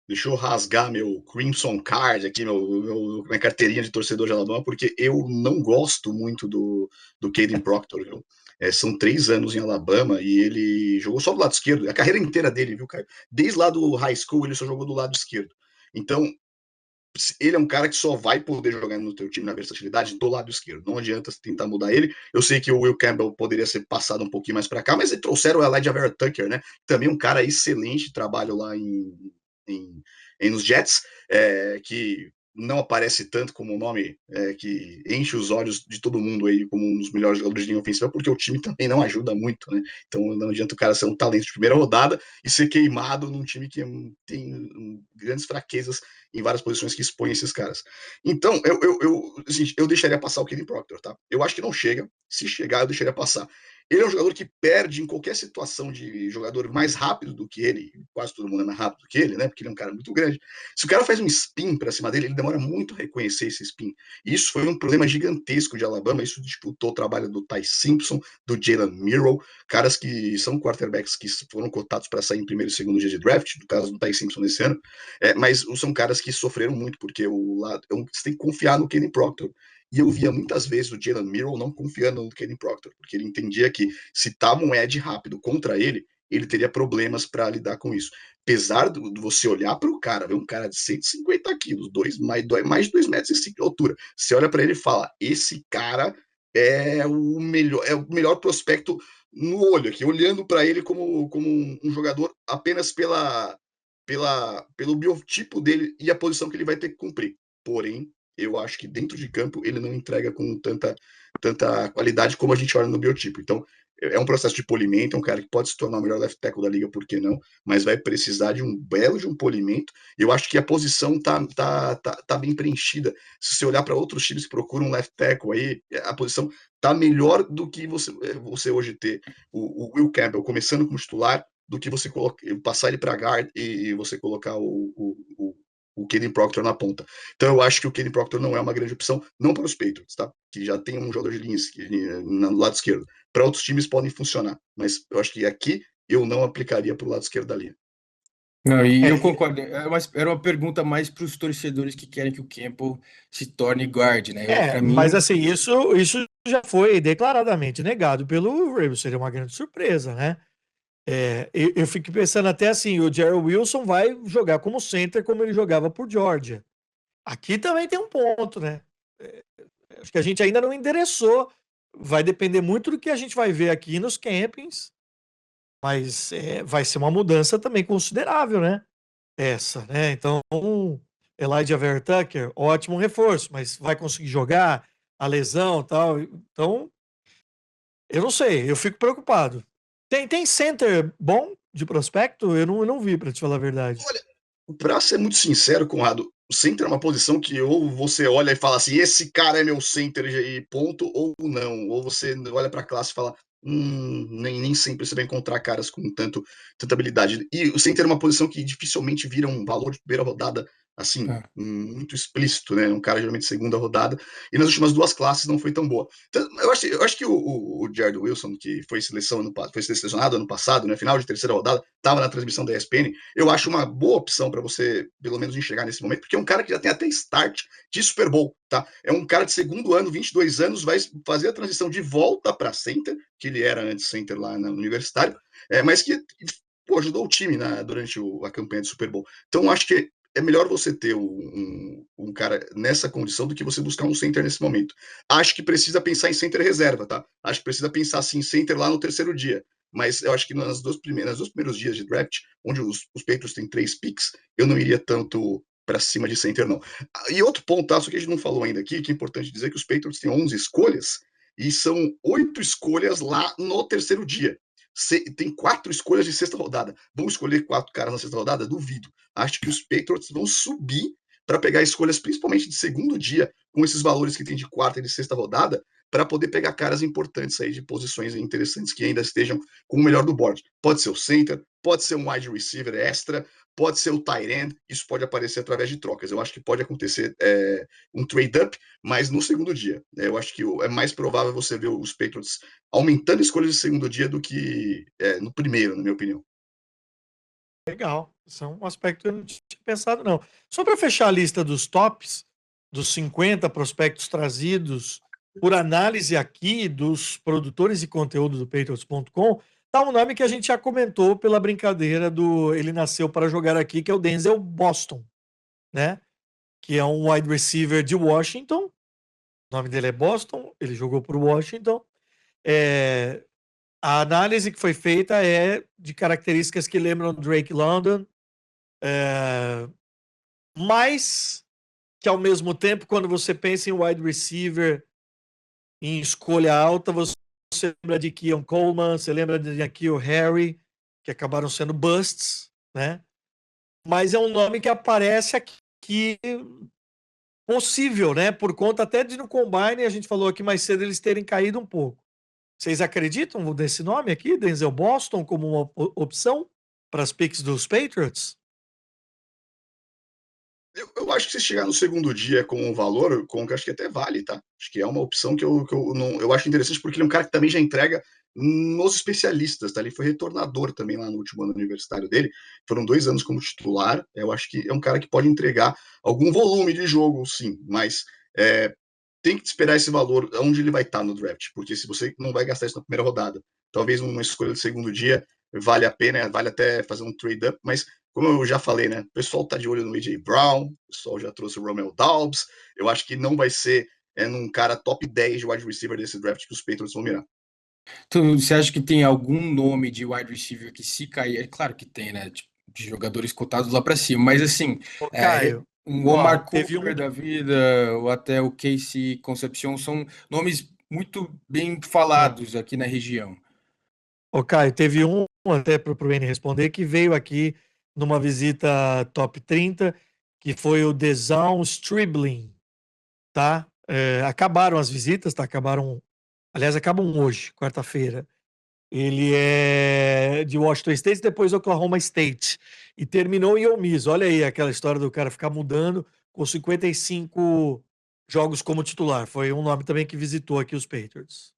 Deixa eu rasgar meu Crimson Card aqui, minha carteirinha de torcedor de Alabama, porque eu não gosto muito do Caden Proctor, viu? São 3 anos em Alabama e ele jogou só do lado esquerdo, a carreira inteira dele, viu, Caio? Desde lá do high school ele só jogou do lado esquerdo. Então, ele é um cara que só vai poder jogar no teu time na versatilidade do lado esquerdo. Não adianta tentar mudar ele. Eu sei que o Will Campbell poderia ser passado um pouquinho mais para cá, mas eles trouxeram o Elijah Vera Tucker, né? Também um cara excelente, trabalho lá nos Jets, que não aparece tanto como um nome que enche os olhos de todo mundo aí como um dos melhores jogadores de linha ofensiva, porque o time também não ajuda muito, né? Então não adianta o cara ser um talento de primeira rodada e ser queimado num time que tem grandes fraquezas em várias posições que expõem esses caras. Então, eu deixaria passar o Caden Proctor, tá? Eu acho que não chega. Se chegar, eu deixaria passar. Ele é um jogador que perde em qualquer situação de jogador mais rápido do que ele, quase todo mundo é mais rápido do que ele, né? Porque ele é um cara muito grande. Se o cara faz um spin para cima dele, ele demora muito a reconhecer esse spin. E isso foi um problema gigantesco de Alabama. Isso disputou o trabalho do Ty Simpson, do Jalen Milroe, caras que são quarterbacks que foram cotados para sair em primeiro e segundo dia de draft, no caso do Ty Simpson nesse ano, mas são caras que sofreram muito, porque você tem que confiar no Kenny Proctor. E eu via muitas vezes o Jalen Milroe não confiando no Caden Proctor, porque ele entendia que se tava um edge rápido contra ele, ele teria problemas para lidar com isso. Apesar de você olhar para o cara, ver um cara de 150 quilos, mais de 2 metros e 5 de altura, você olha para ele e fala, esse cara é o melhor prospecto no olho aqui, olhando para ele como um jogador apenas pelo biotipo dele e a posição que ele vai ter que cumprir. Porém, eu acho que dentro de campo ele não entrega com tanta qualidade como a gente olha no biotipo. Então, é um processo de polimento, é um cara que pode se tornar o melhor left tackle da liga, por que não? Mas vai precisar de um belo de um polimento. E eu acho que a posição tá bem preenchida. Se você olhar para outros times que procuram um left tackle aí, a posição tá melhor do que você hoje ter o Will Campbell começando como titular, do que você passar ele para guard e você colocar o Kenny Proctor na ponta. Então eu acho que o Kenny Proctor não é uma grande opção, não para os Patriots, tá? Que já tem um jogador de linha no lado esquerdo. Para outros times podem funcionar, mas eu acho que aqui eu não aplicaria para o lado esquerdo da linha. Não, e eu concordo. Era uma pergunta mais para os torcedores que querem que o Campbell se torne guard, né? Para Mas mim, assim, isso já foi declaradamente negado pelo Ravens, seria uma grande surpresa, né? Eu fico pensando até assim, o Jerry Wilson vai jogar como center como ele jogava por Georgia. Aqui também tem um ponto, né? Acho que a gente ainda não endereçou. Vai depender muito do que a gente vai ver aqui nos campings, mas vai ser uma mudança também considerável, né? Essa, né? Então, Elijah Vera Tucker, ótimo reforço, mas vai conseguir jogar a lesão e tal. Então, eu não sei, eu fico preocupado. Tem center bom de prospecto? Eu não vi, para te falar a verdade. Olha, para ser muito sincero, Conrado, o center é uma posição que ou você olha e fala assim, esse cara é meu center e ponto, ou não. Ou você olha para a classe e fala, nem sempre você vai encontrar caras com tanta habilidade. E o center é uma posição que dificilmente vira um valor de primeira rodada, assim, ah, muito explícito, né? Um cara geralmente segunda rodada. E nas últimas duas classes não foi tão boa. Então, eu acho que o Jared Wilson, que foi selecionado ano passado, né? Final de terceira rodada, estava na transmissão da ESPN, eu acho uma boa opção para você, pelo menos, enxergar nesse momento, porque é um cara que já tem até start de Super Bowl, tá? É um cara de segundo ano, 22 anos, vai fazer a transição de volta para center, que ele era antes center lá no universitário, mas que ajudou o time durante a campanha de Super Bowl. Então, acho que é melhor você ter um cara nessa condição do que você buscar um center nesse momento. Acho que precisa pensar em center reserva, tá? Acho que precisa pensar assim, em center lá no terceiro dia. Mas eu acho que nos dois primeiros dias de draft, onde os Patriots têm 3 picks, eu não iria tanto para cima de center, não. E outro pontaço que a gente não falou ainda aqui, que é importante dizer que os Patriots têm 11 escolhas e são 8 escolhas lá no terceiro dia. Tem 4 escolhas de sexta rodada. Vamos escolher 4 caras na sexta rodada? Duvido. Acho que os Patriots vão subir para pegar escolhas, principalmente de segundo dia, com esses valores que tem de quarta e de sexta rodada, para poder pegar caras importantes aí de posições interessantes que ainda estejam com o melhor do board. Pode ser o center, pode ser um wide receiver extra, pode ser o tight end, isso pode aparecer através de trocas. Eu acho que pode acontecer um trade-up, mas no segundo dia. Eu acho que é mais provável você ver os Patriots aumentando escolhas de segundo dia do que no primeiro, na minha opinião. Legal. Isso é um aspecto que eu não tinha pensado, não. Só para fechar a lista dos tops, dos 50 prospectos trazidos por análise aqui dos produtores de conteúdo do Patriots.com, tá um nome que a gente já comentou pela brincadeira do ele nasceu para jogar aqui, que é o Denzel Boston, né? Que é um wide receiver de Washington. O nome dele é Boston, ele jogou por Washington. A análise que foi feita é de características que lembram Drake London, mas que ao mesmo tempo, quando você pensa em wide receiver em escolha alta, você lembra de Keon Coleman, você lembra de N'Keal Harry, que acabaram sendo busts, né? Mas é um nome que aparece aqui possível, né? Por conta até de no Combine, a gente falou aqui mais cedo, eles terem caído um pouco. Vocês acreditam nesse nome aqui, Denzel Boston, como uma opção para as picks dos Patriots? Eu acho que se chegar no segundo dia com o valor, acho que até vale, tá? Acho que é uma opção que eu acho interessante, porque ele é um cara que também já entrega nos especialistas, tá? Ele foi retornador também lá no último ano universitário dele. Foram 2 anos como titular. Eu acho que é um cara que pode entregar algum volume de jogo, sim, mas tem que esperar esse valor onde ele vai estar no draft, porque se você não vai gastar isso na primeira rodada, talvez numa escolha de segundo dia vale a pena, vale até fazer um trade-up, mas como eu já falei, né, o pessoal tá de olho no A.J. Brown, o pessoal já trouxe o Romeo Doubs, eu acho que não vai ser num cara top 10 de wide receiver desse draft que os Patriots vão mirar. então, você acha que tem algum nome de wide receiver que se cair? É claro que tem, né? Tipo, de jogadores cotados lá para cima, mas assim, Ô, Caio, um ó, Omar teve Cooper um. da vida, ou até o Casey Concepcion, são nomes muito bem falados aqui na região. Ô, Caio, teve um até para o N responder que veio aqui numa visita top 30, que foi o Desan Stribling, tá? Acabaram as visitas, tá? Aliás, acabam hoje, quarta-feira. Ele é de Washington State, depois Oklahoma State. E terminou em Ole Miss. Olha aí aquela história do cara ficar mudando com 55 jogos como titular. Foi um nome também que visitou aqui os Patriots.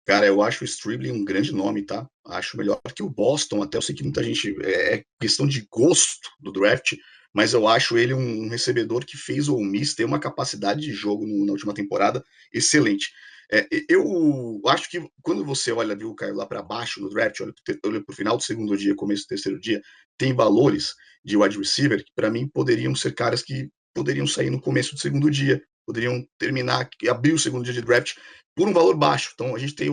Cara, eu acho o Stribling um grande nome, tá? Acho melhor que o Boston, até eu sei que muita gente é questão de gosto do draft, mas eu acho ele um recebedor que fez o Ole Miss ter uma capacidade de jogo na última temporada excelente. Eu acho que quando você olha, viu, Caio, lá para baixo no draft, olha para o final do segundo dia, começo do terceiro dia, tem valores de wide receiver que para mim poderiam ser caras que poderiam sair no começo do segundo dia, poderiam terminar, abrir o segundo dia de draft por um valor baixo. Então a gente tem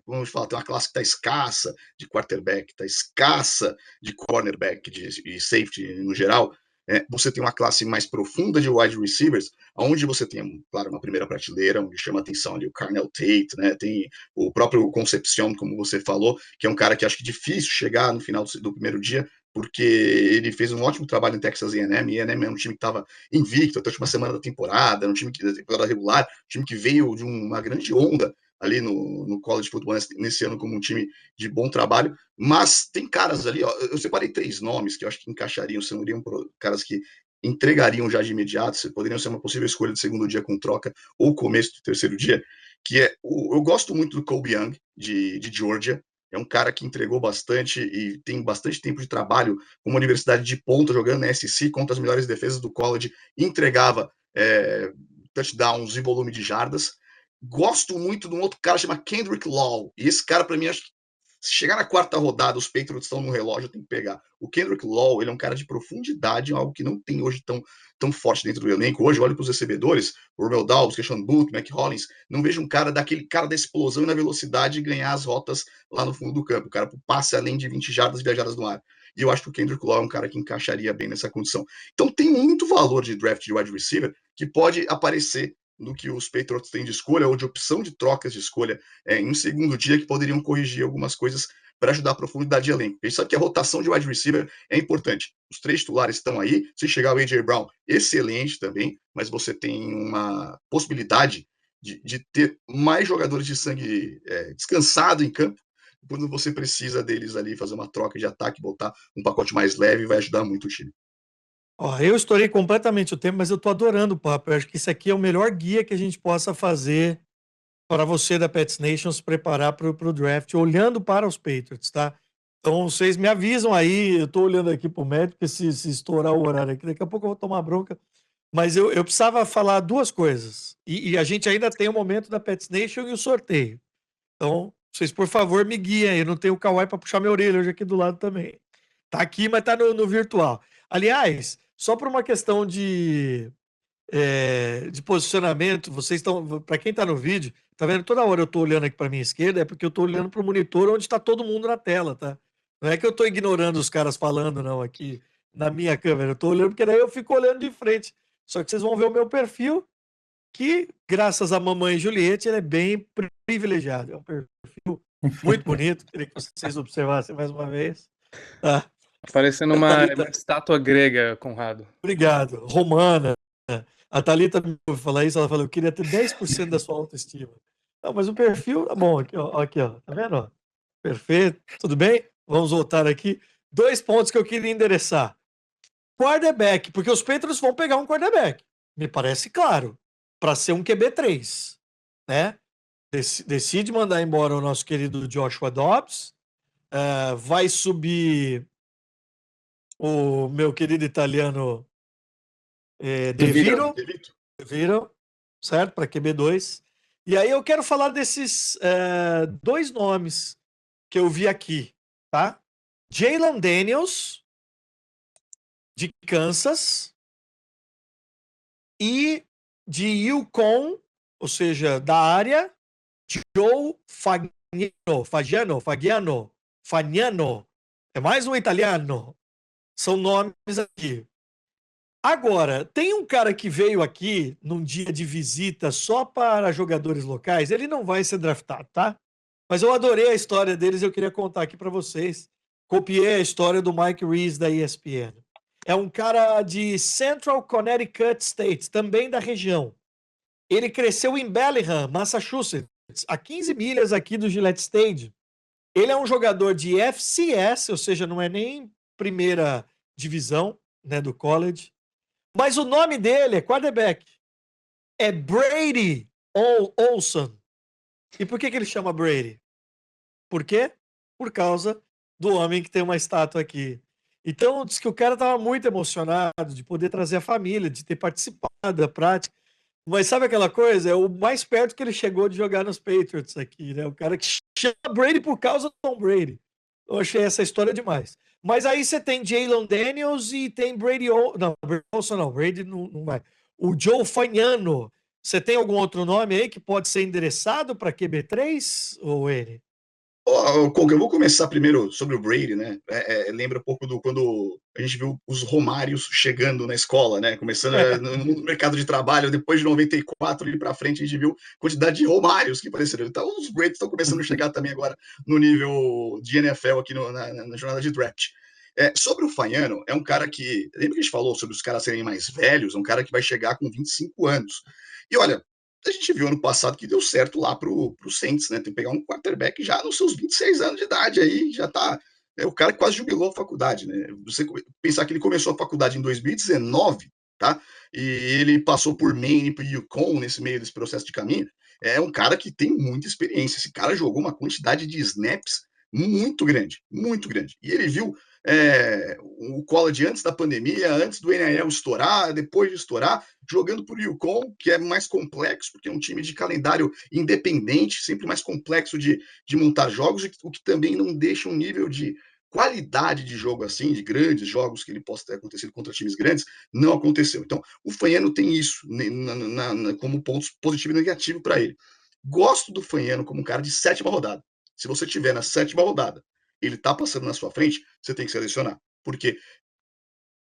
vamos falar, tem uma classe que está escassa de quarterback, está escassa de cornerback, de safety no geral. Você tem uma classe mais profunda de wide receivers, onde você tem, claro, uma primeira prateleira, onde chama atenção ali o Carnell Tate, né? Tem o próprio Concepcion, como você falou, que é um cara que acho que é difícil chegar no final do primeiro dia, porque ele fez um ótimo trabalho em Texas A&M, e A&M é um time que estava invicto até a última semana da temporada, um time da temporada regular, um time que veio de uma grande onda ali no college football nesse ano como um time de bom trabalho, mas tem caras ali, ó, eu separei 3 nomes que eu acho que encaixariam, seriam caras que entregariam já de imediato, poderiam ser uma possível escolha de segundo dia com troca ou começo do terceiro dia, que eu gosto muito do Colby Young, de Georgia, é um cara que entregou bastante e tem bastante tempo de trabalho com uma universidade de ponta, jogando na SEC contra as melhores defesas do college, entregava touchdowns e volume de jardas. Gosto muito de um outro cara chamado Kendrick Law, e esse cara, para mim, acho que se chegar na quarta rodada, os Patriots estão no relógio, tem que pegar. O Kendrick Law, ele é um cara de profundidade, algo que não tem hoje tão forte dentro do elenco. Hoje, olho para os recebedores, o Romeo Doubs, Keyshawn Booth, Mac Hollins, não vejo um cara daquele cara da explosão e na velocidade de ganhar as rotas lá no fundo do campo. O cara passa além de 20 jardas e 10 jardas no ar. E eu acho que o Kendrick Law é um cara que encaixaria bem nessa condição. Então tem muito valor de draft de wide receiver que pode aparecer no que os Patriots têm de escolha ou de opção de trocas de escolha em um segundo dia que poderiam corrigir algumas coisas para ajudar a profundidade de elenco. A gente sabe que a rotação de wide receiver é importante. Os 3 titulares estão aí. Se chegar o A.J. Brown, excelente também, mas você tem uma possibilidade de ter mais jogadores de sangue descansado em campo quando você precisa deles ali, fazer uma troca de ataque, botar um pacote mais leve, vai ajudar muito o time. Ó, eu estourei completamente o tempo, mas eu tô adorando o papo. Eu acho que isso aqui é o melhor guia que a gente possa fazer para você da Pets Nation se preparar para o draft, olhando para os Patriots, tá? Então vocês me avisam aí, eu tô olhando aqui pro médico, porque se estourar o horário aqui, daqui a pouco eu vou tomar bronca. Mas eu precisava falar 2 coisas. E a gente ainda tem o momento da Pets Nation e o sorteio. Então, vocês, por favor, me guiem aí. Eu não tenho o Kawhi para puxar minha orelha hoje aqui do lado também. Tá aqui, mas tá no virtual. Aliás, só por uma questão de posicionamento, vocês estão. Para quem tá no vídeo, tá vendo? Toda hora eu tô olhando aqui para minha esquerda, é porque eu tô olhando para o monitor onde está todo mundo na tela, tá? Não é que eu tô ignorando os caras falando, não, aqui na minha câmera. Eu tô olhando porque daí eu fico olhando de frente. Só que vocês vão ver o meu perfil, que, graças à mamãe Juliette, ele é bem privilegiado. É um perfil muito bonito. Queria que vocês observassem mais uma vez. Tá? Parecendo uma estátua grega, Conrado. Obrigado. Romana. A Thalita me ouviu falar isso, ela falou, eu queria ter 10% da sua autoestima. Não, mas o perfil tá bom, aqui, ó, tá vendo? Ó? Perfeito, tudo bem? Vamos voltar aqui. 2 pontos que eu queria endereçar. Quarterback, porque os Patriots vão pegar um quarterback, me parece claro, para ser um QB3, né? Decide mandar embora o nosso querido Joshua Dobbs, vai subir o meu querido italiano De Viro, certo? Para QB2. E aí eu quero falar desses 2 nomes que eu vi aqui, tá? Jalen Daniels, de Kansas, e de Yukon, ou seja, da área, Joe Fagiano, é mais um italiano. São nomes aqui. Agora, tem um cara que veio aqui num dia de visita só para jogadores locais, ele não vai ser draftado, tá? Mas eu adorei a história deles e eu queria contar aqui para vocês. Copiei a história do Mike Reese da ESPN. É um cara de Central Connecticut State, também da região. Ele cresceu em Bellingham, Massachusetts, a 15 milhas aqui do Gillette Stadium. Ele é um jogador de FCS, ou seja, não é nem primeira divisão, né, do college. Mas o nome dele é quarterback. É Brady Olson. E por que ele chama Brady? Por quê? Por causa do homem que tem uma estátua aqui. Então, diz que o cara estava muito emocionado de poder trazer a família, de ter participado da prática. Mas sabe aquela coisa? É o mais perto que ele chegou de jogar nos Patriots aqui, né? O cara que chama Brady por causa do Tom Brady. Eu achei essa história demais. Mas aí você tem Jalen Daniels e tem Não, Brady Olson não. Brady não vai. O Joe Fagnano. Você tem algum outro nome aí que pode ser endereçado para QB3 ou ele? Conga, eu vou começar primeiro sobre o Brady, né? Lembra um pouco do quando a gente viu os Romários chegando na escola, né? Começando no mercado de trabalho, depois de 94 ali para frente, a gente viu a quantidade de Romários que apareceram. Então, os Brady estão começando a chegar também agora no nível de NFL aqui na jornada de draft. Sobre o Fagnano, é um cara que. Lembra que a gente falou sobre os caras serem mais velhos? É um cara que vai chegar com 25 anos. E olha, a gente viu ano passado que deu certo lá pro Saints, né? Tem que pegar um quarterback já nos seus 26 anos de idade aí, já tá. O cara que quase jubilou a faculdade, né? Você pensar que ele começou a faculdade em 2019, tá? E ele passou por Maine e por UConn nesse meio desse processo de caminho. É um cara que tem muita experiência. Esse cara jogou uma quantidade de snaps muito grande, muito grande. E ele viu o college antes da pandemia, antes do NIL estourar, depois de estourar, jogando por UConn, que é mais complexo, porque é um time de calendário independente, sempre mais complexo de montar jogos, o que também não deixa um nível de qualidade de jogo assim, de grandes jogos que ele possa ter acontecido contra times grandes, não aconteceu. Então, o Fagnano tem isso como ponto positivo e negativo para ele. Gosto do Fagnano como um cara de 7ª rodada. Se você tiver na 7ª rodada, ele tá passando na sua frente, você tem que selecionar. Porque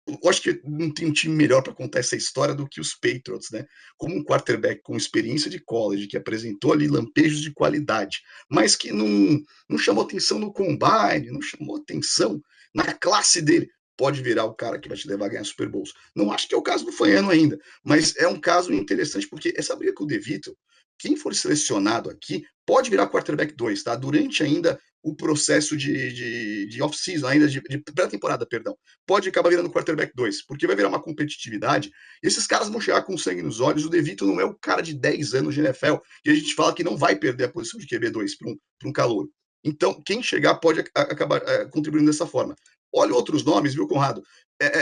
eu acho que não tem um time melhor para contar essa história do que os Patriots, né? Como um quarterback com experiência de college, que apresentou ali lampejos de qualidade, mas que não chamou atenção no combine, não chamou atenção na classe dele. Pode virar o cara que vai te levar a ganhar Super Bowls. Não acho que é o caso do Fagnano ainda, mas é um caso interessante porque essa briga com o DeVito, quem for selecionado aqui, pode virar quarterback 2, tá? Durante ainda o processo de off-season, ainda de pré-temporada, perdão. Pode acabar virando quarterback 2, porque vai virar uma competitividade. E esses caras vão chegar com sangue nos olhos. O DeVito não é o cara de 10 anos de NFL, e a gente fala que não vai perder a posição de QB2 para um calouro. Então, quem chegar pode acabar contribuindo dessa forma. Olha outros nomes, viu, Conrado?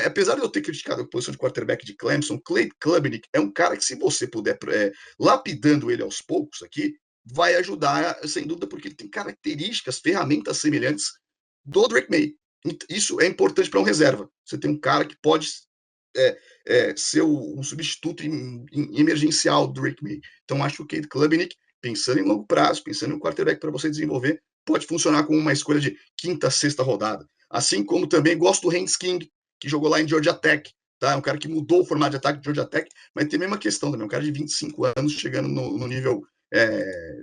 Apesar de eu ter criticado a posição de quarterback de Clemson, Clay Klubnik é um cara que, se você puder lapidando ele aos poucos aqui, vai ajudar, sem dúvida, porque ele tem características, ferramentas semelhantes do Drake May. Isso é importante para um reserva. Você tem um cara que pode ser um substituto emergencial do Drake May. Então, acho que o Cade Klubnik, pensando em longo prazo, pensando em um quarterback para você desenvolver, pode funcionar como uma escolha de 5ª, 6ª rodada. Assim como também gosto do Haynes King, que jogou lá em Georgia Tech. Tá? É um cara que mudou o formato de ataque de Georgia Tech, mas tem a mesma questão também. Um cara de 25 anos chegando no nível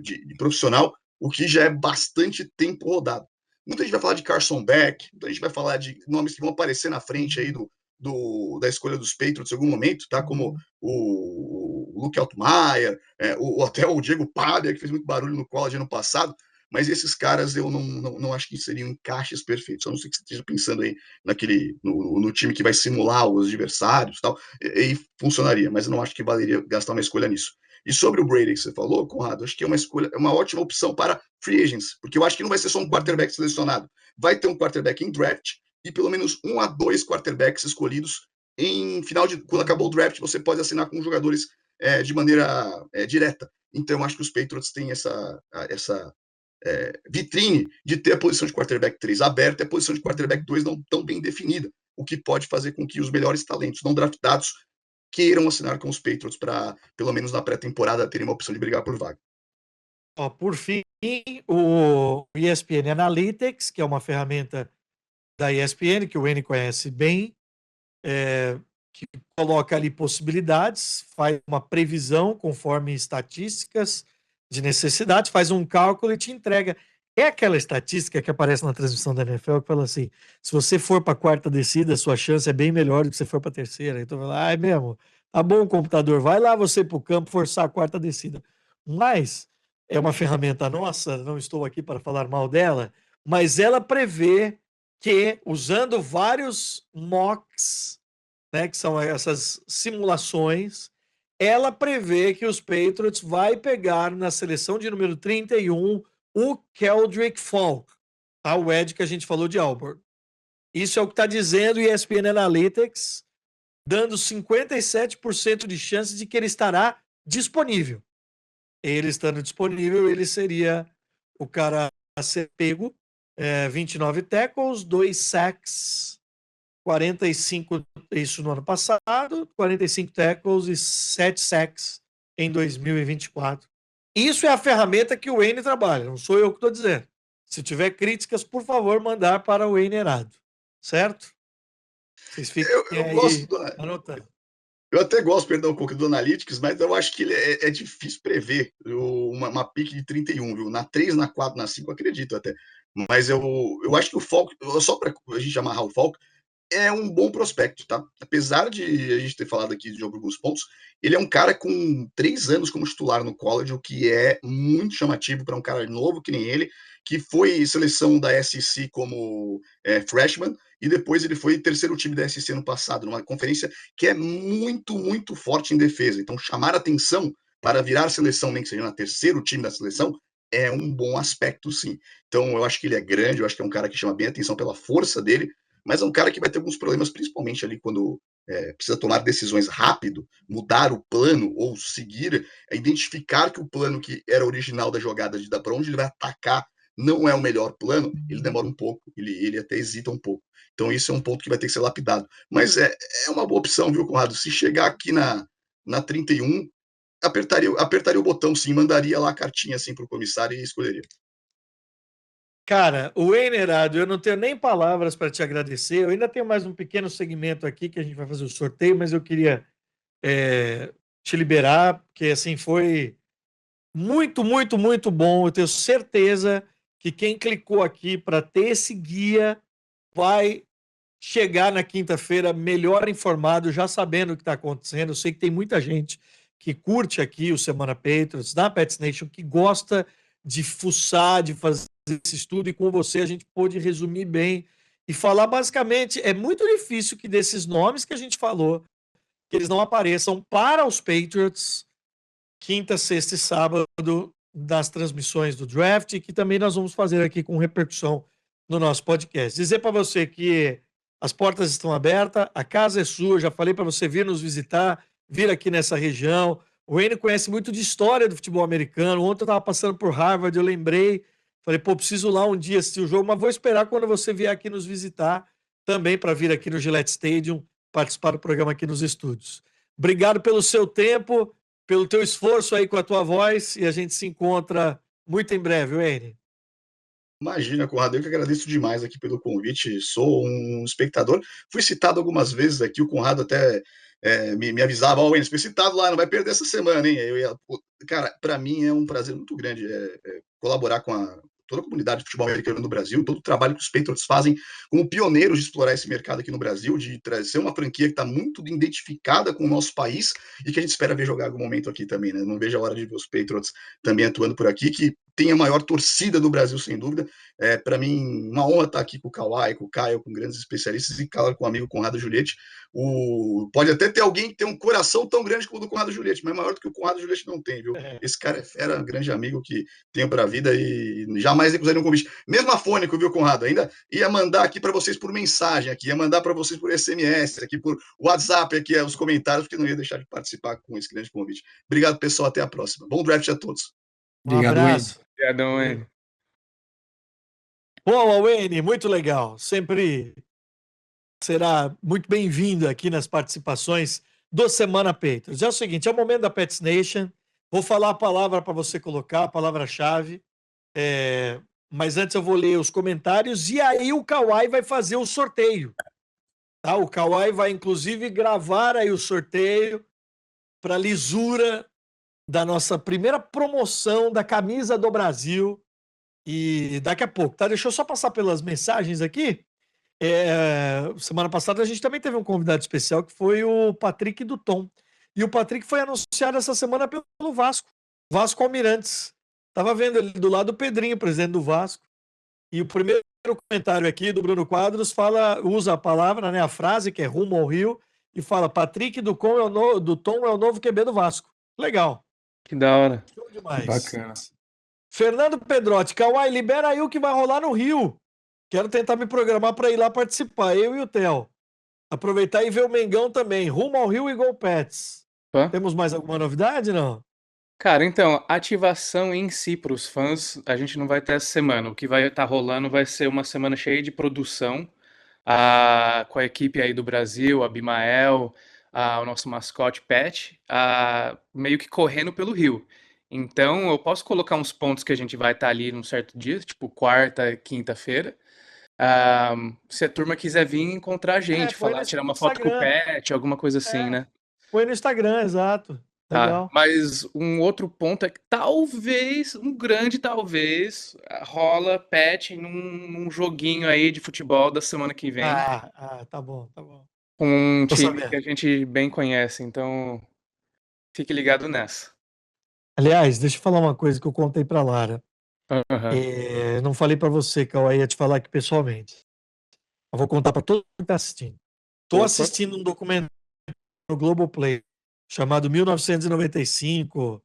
de profissional, o que já é bastante tempo rodado. Muita gente vai falar de Carson Beck, muita gente vai falar de nomes que vão aparecer na frente aí da escolha dos Patriots em algum momento, tá? Como o Luke Altmaier, até o Diego Pavia, que fez muito barulho no college ano passado, mas esses caras eu não acho que seriam encaixes perfeitos. Eu não sei que você esteja pensando aí no time que vai simular os adversários e tal, e funcionaria, mas eu não acho que valeria gastar uma escolha nisso. E sobre o Brady que você falou, Conrado, acho que é uma escolha, é uma ótima opção para free agents, porque eu acho que não vai ser só um quarterback selecionado. Vai ter um quarterback em draft e pelo menos 1 a 2 quarterbacks escolhidos em final de quando acabou o draft, você pode assinar com jogadores de maneira direta. Então, eu acho que os Patriots têm essa vitrine de ter a posição de quarterback 3 aberta e a posição de quarterback 2 não tão bem definida, o que pode fazer com que os melhores talentos não draftados queiram assinar com os Patriots para, pelo menos na pré-temporada, terem uma opção de brigar por vaga. Por fim, o ESPN Analytics, que é uma ferramenta da ESPN, que o N conhece bem, que coloca ali possibilidades, faz uma previsão conforme estatísticas de necessidade, faz um cálculo e te entrega É aquela estatística que aparece na transmissão da NFL que fala assim: se você for para a quarta descida, sua chance é bem melhor do que se você for para a terceira. Então, é mesmo, tá bom, computador, vai lá você para o campo forçar a quarta descida. Mas é uma ferramenta nossa, não estou aqui para falar mal dela, mas ela prevê que, usando vários mocks, né, que são essas simulações, ela prevê que os Patriots vai pegar na seleção de número 31 o Keldrick Falk, tá? O Ed que a gente falou de Auburn. Isso é o que está dizendo o ESPN Analytics, dando 57% de chance de que ele estará disponível. Ele estando disponível, ele seria o cara a ser pego. 29 tackles, 2 sacks, 45, isso no ano passado, 45 tackles e 7 sacks em 2024. Isso é a ferramenta que o Wayne trabalha, não sou eu que estou dizendo. Se tiver críticas, por favor, mandar para o Wayne Errado, certo? Vocês fiquem Eu aí gosto anotando. Eu até gosto, perdão, um pouco do Analytics, mas eu acho que ele é difícil prever uma pick de 31, viu? Na 3, na 4, na 5, eu acredito até. Mas eu acho que o Falk, só para a gente amarrar o Falk, é um bom prospecto, tá? Apesar de a gente ter falado aqui de alguns pontos, ele é um cara com 3 anos como titular no college, o que é muito chamativo para um cara novo que nem ele, que foi seleção da SEC como freshman, e depois ele foi terceiro time da SEC no passado, numa conferência que é muito, muito forte em defesa. Então, chamar atenção para virar seleção, nem que seja na terceiro time da seleção, é um bom aspecto, sim. Então, eu acho que ele é grande, eu acho que é um cara que chama bem atenção pela força dele, mas é um cara que vai ter alguns problemas, principalmente ali quando precisa tomar decisões rápido, mudar o plano ou seguir, identificar que o plano que era original da jogada de dar para onde ele vai atacar não é o melhor plano, ele demora um pouco, ele até hesita um pouco. Então isso é um ponto que vai ter que ser lapidado. Mas é uma boa opção, viu, Conrado? Se chegar aqui na 31, apertaria o botão, sim, mandaria lá a cartinha assim para o comissário e escolheria. Cara, o Enerado, eu não tenho nem palavras para te agradecer. Eu ainda tenho mais um pequeno segmento aqui que a gente vai fazer o sorteio, mas eu queria te liberar, porque assim foi muito, muito, muito bom. Eu tenho certeza que quem clicou aqui para ter esse guia vai chegar na quinta-feira melhor informado, já sabendo o que está acontecendo. Eu sei que tem muita gente que curte aqui o Semana Patriots, da Pets Nation, que gosta de fuçar, de fazer esse estudo, e com você a gente pôde resumir bem e falar basicamente, é muito difícil que desses nomes que a gente falou, que eles não apareçam para os Patriots quinta, sexta e sábado das transmissões do draft, que também nós vamos fazer aqui com repercussão no nosso podcast. Dizer para você que as portas estão abertas, a casa é sua, já falei para você vir nos visitar, vir aqui nessa região. O Wayne conhece muito de história do futebol americano. Ontem eu estava passando por Harvard, eu lembrei, falei, pô, preciso lá um dia assistir o jogo, mas vou esperar quando você vier aqui nos visitar, também para vir aqui no Gillette Stadium, participar do programa aqui nos estúdios. Obrigado pelo seu tempo, pelo teu esforço aí com a tua voz, e a gente se encontra muito em breve, Wayne. Imagina, Conrado, eu que agradeço demais aqui pelo convite, sou um espectador, fui citado algumas vezes aqui, o Conrado até me avisava, Wayne, foi citado lá, não vai perder essa semana, hein? Cara, para mim é um prazer muito grande colaborar com toda a comunidade de futebol americano no Brasil, todo o trabalho que os Patriots fazem como pioneiros de explorar esse mercado aqui no Brasil, de trazer uma franquia que está muito identificada com o nosso país e que a gente espera ver jogar em algum momento aqui também, né? Não vejo a hora de ver os Patriots também atuando por aqui, que tem a maior torcida do Brasil, sem dúvida. Para mim, uma honra estar aqui com o Kawhi, com o Caio, com grandes especialistas e, claro, com o amigo Conrado Juliette. Pode até ter alguém que tem um coração tão grande como o do Conrado Juliette, mas maior do que o Conrado Juliette não tem, viu? Esse cara é fera, um grande amigo que tenho para a vida e jamais recusaria um convite. Mesmo afônico, viu, Conrado? Ainda ia mandar aqui para vocês por mensagem, aqui, ia mandar para vocês por SMS, aqui por WhatsApp, aqui os comentários, porque não ia deixar de participar com esse grande convite. Obrigado, pessoal. Até a próxima. Bom draft a todos. Um abraço. Obrigadão, Wayne. Bom, Wayne, muito legal. Sempre será muito bem-vindo aqui nas participações do Semana Patriots. É o seguinte, é o momento da Pets Nation. Vou falar a palavra para você colocar, a palavra-chave. Mas antes eu vou ler os comentários e aí o Kawhi vai fazer o sorteio. Tá? O Kawhi vai, inclusive, gravar aí o sorteio para lisura da nossa primeira promoção da camisa do Brasil. E daqui a pouco, tá? Deixa eu só passar pelas mensagens aqui. Semana passada a gente também teve um convidado especial que foi o Patrick do Tom. E o Patrick foi anunciado essa semana pelo Vasco Almirantes. Tava vendo ele do lado do Pedrinho, presidente do Vasco. E o primeiro comentário aqui do Bruno Quadros usa a palavra, né, a frase que é rumo ao Rio, e fala: Patrick do Tom é o novo QB do Vasco. Legal. Que da hora. Show Que demais. bacana. Fernando Pedrotti, Kawhi, libera aí o que vai rolar no Rio. Quero tentar me programar para ir lá participar, eu e o Theo. Aproveitar e ver o Mengão também. Rumo ao Rio e Go Pets. Opa. Temos mais alguma novidade, não? Cara, então, ativação em si para os fãs, a gente não vai ter essa semana. O que vai estar rolando vai ser uma semana cheia de produção, com a equipe aí do Brasil, a Abimael, o nosso mascote Pet, meio que correndo pelo Rio. Então, eu posso colocar uns pontos que a gente vai estar ali num certo dia, tipo quarta, quinta-feira. Se a turma quiser vir encontrar a gente, Põe no tirar uma foto com o Instagram. Pet, alguma coisa assim, né? Põe no Instagram, exato. Tá, Legal. mas um outro ponto é que talvez, um grande talvez, rola Pet num joguinho aí de futebol da semana que vem, Tá bom, tá bom. com um Tô time que sabendo. a gente bem conhece, então fique ligado nessa. Aliás, deixa eu falar uma coisa que eu contei pra Lara. Aham. Não falei pra você, Cauã, ia te falar aqui pessoalmente. Eu vou contar pra todo mundo que tá assistindo. Tô Opa, assistindo um documentário no Globoplay chamado 1995,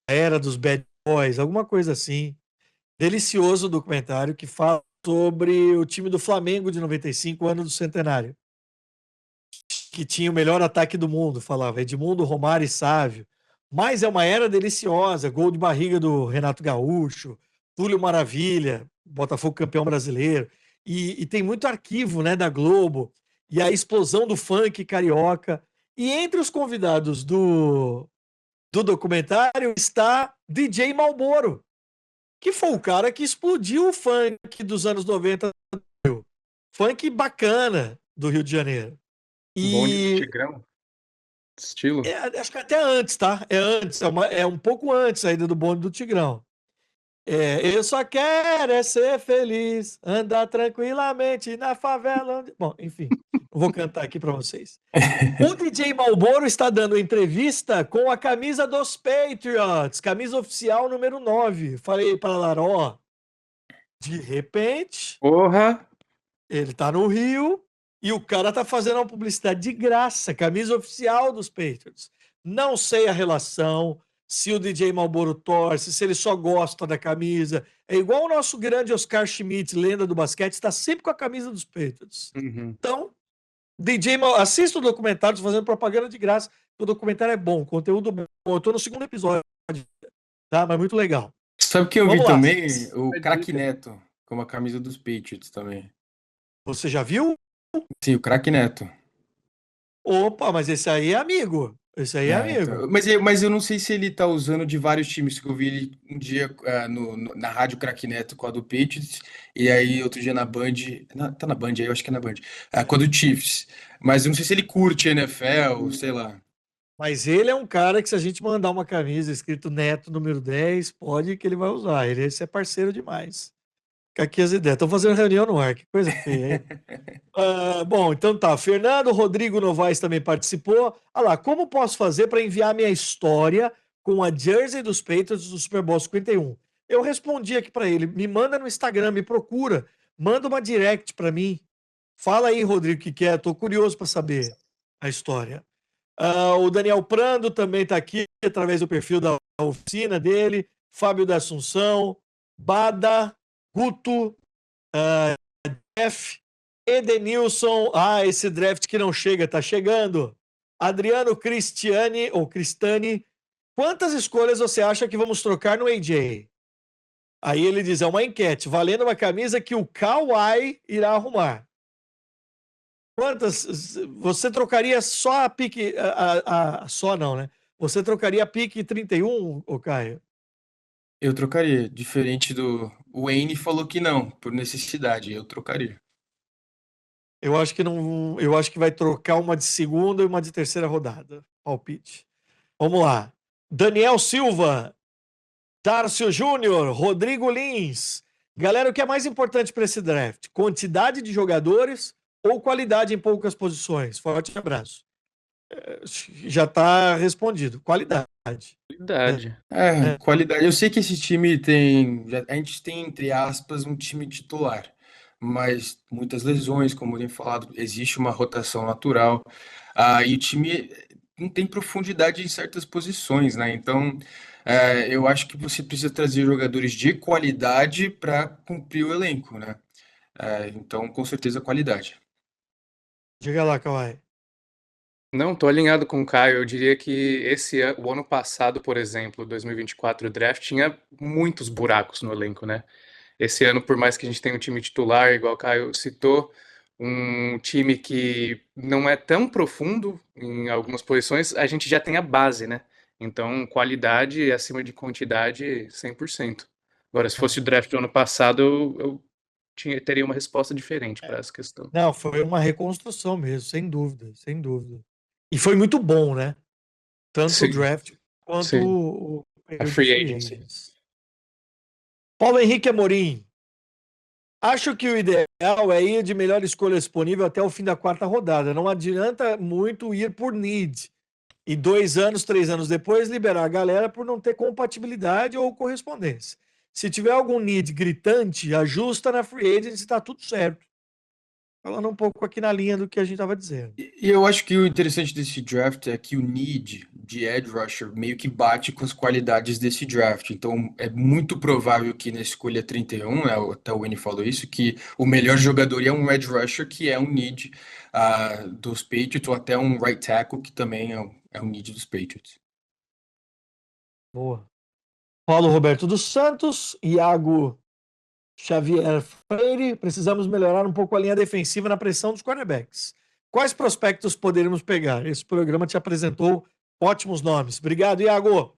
a Era dos Bad Boys, alguma coisa assim. Delicioso documentário que fala sobre o time do Flamengo de 95, ano do centenário, que tinha o melhor ataque do mundo, falava Edmundo, Romário e Sávio. Mas é uma era deliciosa, gol de barriga do Renato Gaúcho, Túlio Maravilha, Botafogo campeão brasileiro. E tem muito arquivo, né, da Globo, e a explosão do funk carioca. E entre os convidados do documentário está DJ Malboro, que foi o cara que explodiu o funk dos anos 90, funk bacana do Rio de Janeiro. bonde do E Tigrão, estilo. acho que até antes, tá? É antes, é um pouco antes ainda do bonde do Tigrão. Eu só quero é ser feliz, andar tranquilamente na favela. Bom, enfim, eu vou cantar aqui para vocês. O DJ Malboro está dando entrevista com a camisa dos Patriots, camisa oficial número 9. Falei para Lara, ó, de repente, Porra! ele tá no Rio e o cara tá fazendo uma publicidade de graça, camisa oficial dos Patriots. Não sei a relação, se o DJ Malboro torce, se ele só gosta da camisa. É igual o nosso grande Oscar Schmidt, lenda do basquete, está sempre com a camisa dos Patriots. Uhum. Então, assista o documentário, tô fazendo propaganda de graça. O documentário é bom, conteúdo bom. Eu tô no segundo episódio, tá? Mas muito legal. Sabe quem eu vi Vamos lá. também? O É Craque dica. Neto, com a camisa dos Patriots também. Você já viu? Sim, o Craque Neto. Opa, mas esse aí é amigo. Esse aí é amigo. Então, mas eu não sei se ele tá usando de vários times, que eu vi ele um dia na Rádio Craque Neto com a do Patriots, e aí outro dia na Band, tá na Band aí, eu acho que é na Band, com a do Chiefs. Mas eu não sei se ele curte NFL, sei lá. Mas ele é um cara que, se a gente mandar uma camisa escrito Neto número 10, pode que ele vai usar. Esse é parceiro demais. Fica aqui as ideias. Estão fazendo reunião no ar, que coisa feia, hein? Bom, então tá. Fernando Rodrigo Novaes também participou. Olha lá, como posso fazer para enviar minha história com a jersey dos Patriots do Super Bowl 51? Eu respondi aqui para ele. Me manda no Instagram, me procura. Manda uma direct para mim. Fala aí, Rodrigo, o que que é. Tô curioso para saber a história. O Daniel Prando também está aqui, através do perfil da oficina dele. Fábio da Assunção, Bada, Guto, Jeff, Edenilson. Esse draft que não chega, tá chegando. Adriano Cristiani, ou Cristani. Quantas escolhas você acha que vamos trocar no AJ? Aí ele diz: é uma enquete, valendo uma camisa que o Kawhi irá arrumar. Quantas? Você trocaria só a pique. Só não, né? Você trocaria a pique 31, ô Caio? Eu trocaria, diferente do... O Wayne falou que não, por necessidade, eu trocaria. Eu acho que não. Eu acho que vai trocar uma de segunda e uma de terceira rodada. Palpite. Vamos lá. Daniel Silva, Darcio Júnior, Rodrigo Lins, Galera, o que é mais importante para esse draft? Quantidade de jogadores ou qualidade em poucas posições? Forte abraço. Já está respondido. Qualidade. Qualidade. Qualidade. Eu sei que esse time tem. A gente tem, entre aspas, um time titular, mas muitas lesões, como eu tenho falado, existe uma rotação natural. E o time não tem profundidade em certas posições, né? Então, eu acho que você precisa trazer jogadores de qualidade para cumprir o elenco, né? Então, com certeza, qualidade. Diga lá, Kawhi. Não, tô alinhado com o Caio. Eu diria que o ano passado, por exemplo, 2024, o draft tinha muitos buracos no elenco, né? Esse ano, por mais que a gente tenha um time titular, igual o Caio citou, um time que não é tão profundo em algumas posições, a gente já tem a base, né? Então, qualidade acima de quantidade, 100%. Agora, se fosse o draft do ano passado, teria uma resposta diferente para essa questão. Não, foi uma reconstrução mesmo, sem dúvida, sem dúvida. E foi muito bom, né? Tanto o Sim, draft quanto sim. o A período de free free agency. agents. Paulo Henrique Amorim. Acho que o ideal é ir de melhor escolha disponível até o fim da quarta rodada. Não adianta muito ir por need. E 2 anos, 3 anos depois, liberar a galera por não ter compatibilidade ou correspondência. Se tiver algum need gritante, ajusta na free agency e está tudo certo. Falando um pouco aqui na linha do que a gente estava dizendo. E eu acho que o interessante desse draft é que o need de edge rusher meio que bate com as qualidades desse draft. Então é muito provável que na escolha 31, né, até o Winnie falou isso, que o melhor jogador é um edge rusher, que é um need dos Patriots, ou até um right tackle, que também é um need dos Patriots. Boa. Paulo Roberto dos Santos, Iago Xavier Freire, precisamos melhorar um pouco a linha defensiva na pressão dos quarterbacks. Quais prospectos poderíamos pegar? Esse programa te apresentou ótimos nomes. Obrigado, Iago.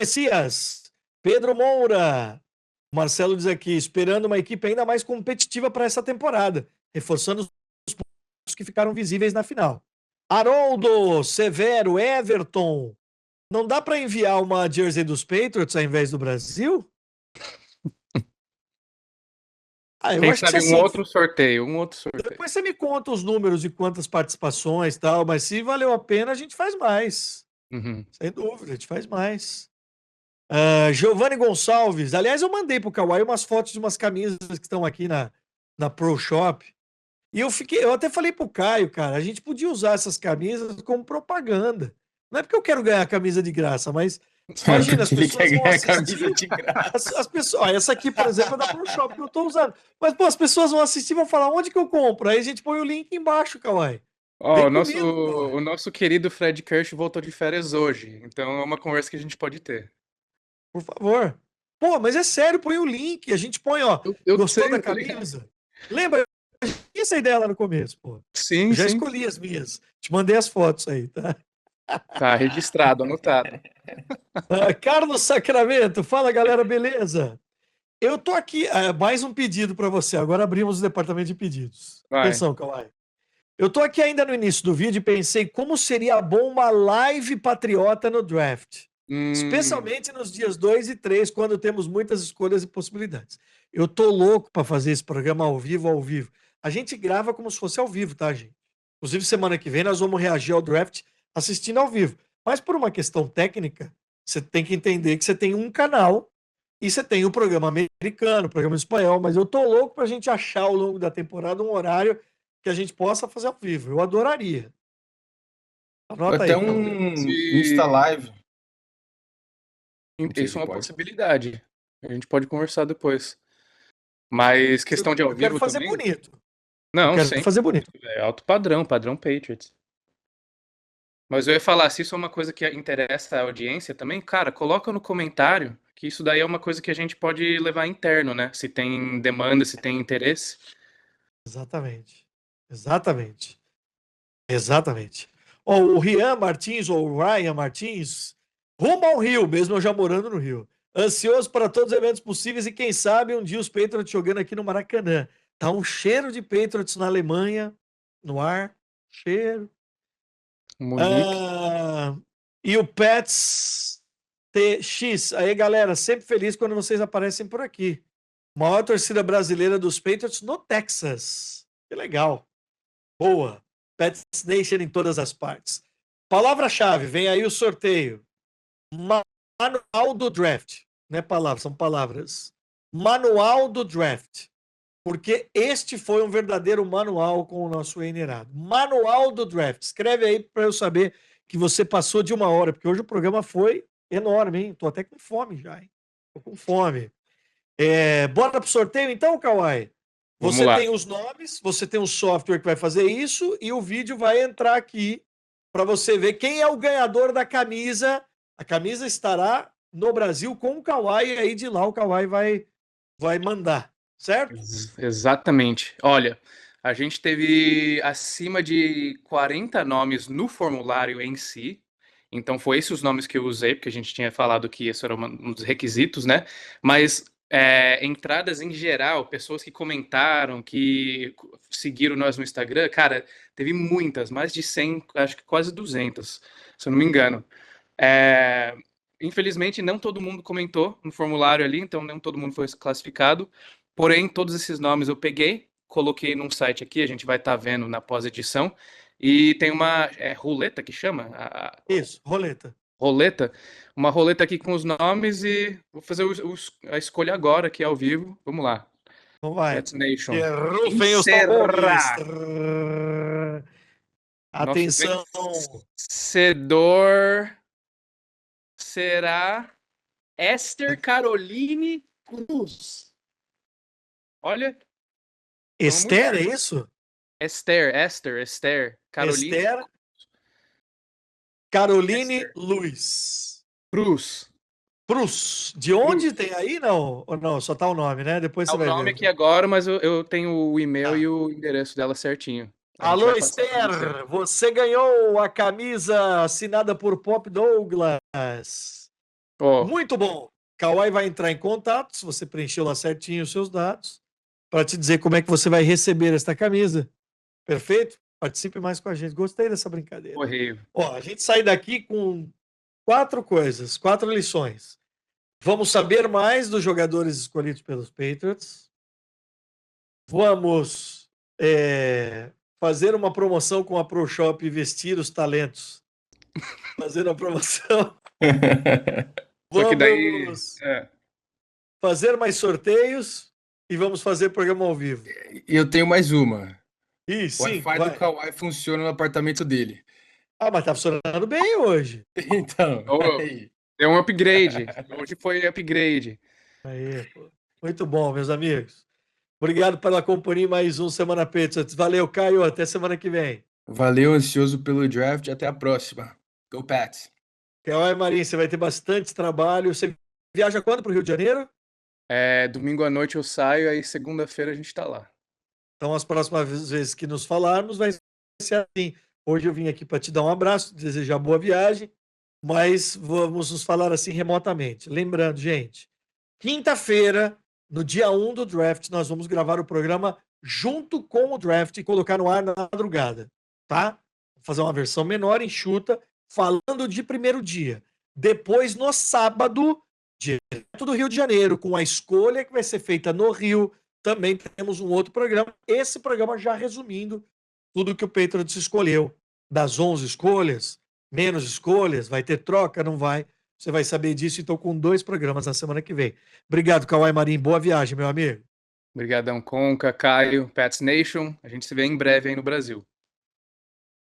Messias, Pedro Moura. Marcelo diz aqui, esperando uma equipe ainda mais competitiva para essa temporada, reforçando os pontos que ficaram visíveis na final. Haroldo, Severo, Everton. Não dá para enviar uma jersey dos Patriots ao invés do Brasil? Eu Quem acho que sabe assim, um outro sorteio. depois você me conta os números de quantas participações e tal, mas se valeu a pena, a gente faz mais. Uhum. Sem dúvida, a gente faz mais. Giovanni Gonçalves. Aliás, eu mandei pro Kawhi umas fotos de umas camisas que estão aqui na Pro Shop. E eu até falei pro Caio, cara, a gente podia usar essas camisas como propaganda. Não é porque eu quero ganhar a camisa de graça, mas imagina, as Porque ele quer pessoas vão ganhar assistir. camisa de graça. As pessoas, essa aqui, por exemplo, é da Pro Shop que eu tô usando. Mas, pô, as pessoas vão assistir e vão falar onde que eu compro. Aí a gente põe o link embaixo, Kawhi. Ó, Vem o nosso, comigo, Kawhi. o nosso querido Fred Kirsch voltou de férias hoje, então é uma conversa que a gente pode ter. Por favor. Pô, mas é sério, põe o link. A gente põe, ó. Eu Gostou sei, da eu tô ligado. camisa? Lembra? Eu tinha essa ideia lá no começo, pô. Sim, Eu já sim. escolhi as minhas. Te mandei as fotos aí, tá? Tá registrado, anotado. Carlos Sacramento, fala galera, beleza? Eu tô aqui, mais um pedido para você. Agora abrimos o departamento de pedidos. Vai. Atenção, Kawhi. Eu tô aqui ainda no início do vídeo e pensei como seria bom uma live patriota no draft. Hum, Especialmente nos dias 2 e 3, quando temos muitas escolhas e possibilidades. Eu tô louco para fazer esse programa ao vivo, ao vivo. A gente grava como se fosse ao vivo, tá, gente? Inclusive, semana que vem nós vamos reagir ao draft assistindo ao vivo. Mas por uma questão técnica, você tem que entender que você tem um canal e você tem o programa americano, o programa espanhol, mas eu tô louco pra gente achar ao longo da temporada um horário que a gente possa fazer ao vivo. Eu adoraria. Anota Até aí, Cauê. um Insta se... Live. Não sei Isso se é uma pode. possibilidade. A gente pode conversar depois. Mas questão de ao Eu quero vivo fazer também? bonito. Eu Não, quero sempre. fazer bonito. É alto padrão, padrão Patriots. Mas eu ia falar, se isso é uma coisa que interessa a audiência também, cara, coloca no comentário que isso daí é uma coisa que a gente pode levar interno, né? Se tem demanda, se tem interesse. Exatamente. Exatamente. Exatamente. Ó, o Rian Martins, ou o Ryan Martins, rumo ao Rio, mesmo eu já morando no Rio. Ansioso para todos os eventos possíveis e quem sabe um dia os Patriots jogando aqui no Maracanã. Tá um cheiro de Patriots na Alemanha, no ar. Cheiro. Munique. Ah, e o Pets TX. Aí, galera, sempre feliz quando vocês aparecem por aqui. Maior torcida brasileira dos Patriots no Texas. Que legal. Boa. Pets Nation em todas as partes. Palavra-chave, vem aí o sorteio. Manual do Draft. Não é palavra, são palavras. Manual do Draft. Porque este foi um verdadeiro manual com o nosso Enerado. Manual do Draft. Escreve aí para eu saber que você passou de 1 hora, porque hoje o programa foi enorme, hein? Tô até com fome já, hein? Tô com fome. Bora pro sorteio então, Kawhi? Vamos Você lá. tem os nomes, você tem um software que vai fazer isso e o vídeo vai entrar aqui para você ver quem é o ganhador da camisa. A camisa estará no Brasil com o Kawhi e aí de lá o Kawhi vai mandar, certo? Exatamente. Olha, a gente teve acima de 40 nomes no formulário em si. Então, foi esses os nomes que eu usei, porque a gente tinha falado que esse era um dos requisitos, né? Mas entradas em geral, pessoas que comentaram, que seguiram nós no Instagram, cara, teve muitas, mais de 100, acho que quase 200, se eu não me engano. Infelizmente, não todo mundo comentou no formulário ali, então não todo mundo foi classificado. Porém, todos esses nomes eu peguei, coloquei num site aqui, a gente vai estar vendo na pós-edição. E tem uma roleta que chama? Isso, roleta. Roleta. Uma roleta aqui com os nomes e vou fazer a escolha agora aqui ao vivo. Vamos lá. Então vai. Pets Nation. Que rufem Quem os tambores. será? Nosso Atenção. vencedor será Esther Caroline Cruz. Olha, Esther, é isso? Esther. Caroline Esther Caroline Luiz. Cruz. Cruz. De onde tem aí, não? Ou não, só tá o nome, né? Depois É você o vai nome ver. aqui agora, mas eu tenho o e-mail Tá. e o endereço dela certinho. Alô, Esther, você ganhou a camisa assinada por Pop Douglas. Oh, Muito bom. Kawhi vai entrar em contato, se você preencheu lá certinho os seus dados, para te dizer como é que você vai receber esta camisa. Perfeito? Participe mais com a gente. Gostei dessa brincadeira. correio. Ó, a gente sai daqui com 4 coisas, 4 lições. Vamos saber mais dos jogadores escolhidos pelos Patriots. Vamos fazer uma promoção com a ProShop e vestir os talentos. Fazer uma promoção. Só que daí. Vamos fazer mais sorteios e vamos fazer programa ao vivo. E eu tenho mais uma. Ih, O sim, Wi-Fi do Kawhi funciona no apartamento dele. Ah, mas tá funcionando bem hoje. Então, aí. Deu um upgrade. Hoje foi upgrade. Aí, pô. Muito bom, meus amigos. Obrigado pela companhia em mais um Semana Patriots. Valeu, Caio. Até semana que vem. Valeu, ansioso pelo draft. Até a próxima. Go Pats. Kawhi Marinho, você vai ter bastante trabalho. Você viaja quando para o Rio de Janeiro? Domingo à noite eu saio, aí segunda-feira a gente tá lá. Então, as próximas vezes que nos falarmos, vai ser assim. Hoje eu vim aqui para te dar um abraço, desejar boa viagem, mas vamos nos falar assim remotamente. Lembrando, gente, quinta-feira, no dia 1 do draft, nós vamos gravar o programa junto com o draft e colocar no ar na madrugada, tá? Vou fazer uma versão menor, enxuta, falando de primeiro dia. Depois, no sábado, direto do Rio de Janeiro, com a escolha que vai ser feita no Rio, também temos um outro programa. Esse programa já resumindo tudo que o Patriots escolheu. Das 11 escolhas, menos escolhas, vai ter troca, não vai? Você vai saber disso, então, com 2 programas na semana que vem. Obrigado, Kawhi Marinho. Boa viagem, meu amigo. Obrigadão, Conca, Caio, Pats Nation. A gente se vê em breve aí no Brasil.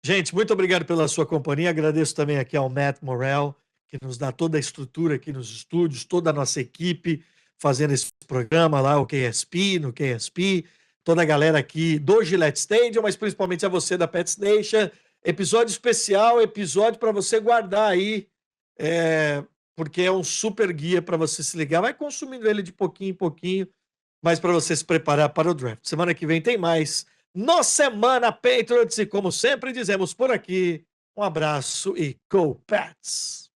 Gente, muito obrigado pela sua companhia. Agradeço também aqui ao Matt Morrell, que nos dá toda a estrutura aqui nos estúdios, toda a nossa equipe fazendo esse programa lá, o KSP, no KSP, toda a galera aqui do Gillette Stadium, mas principalmente a você da Pets Nation. Episódio especial, episódio para você guardar aí, porque é um super guia para você se ligar. Vai consumindo ele de pouquinho em pouquinho, mas para você se preparar para o draft. Semana que vem tem mais no Semana Patriots e como sempre dizemos por aqui, um abraço e Go Pats!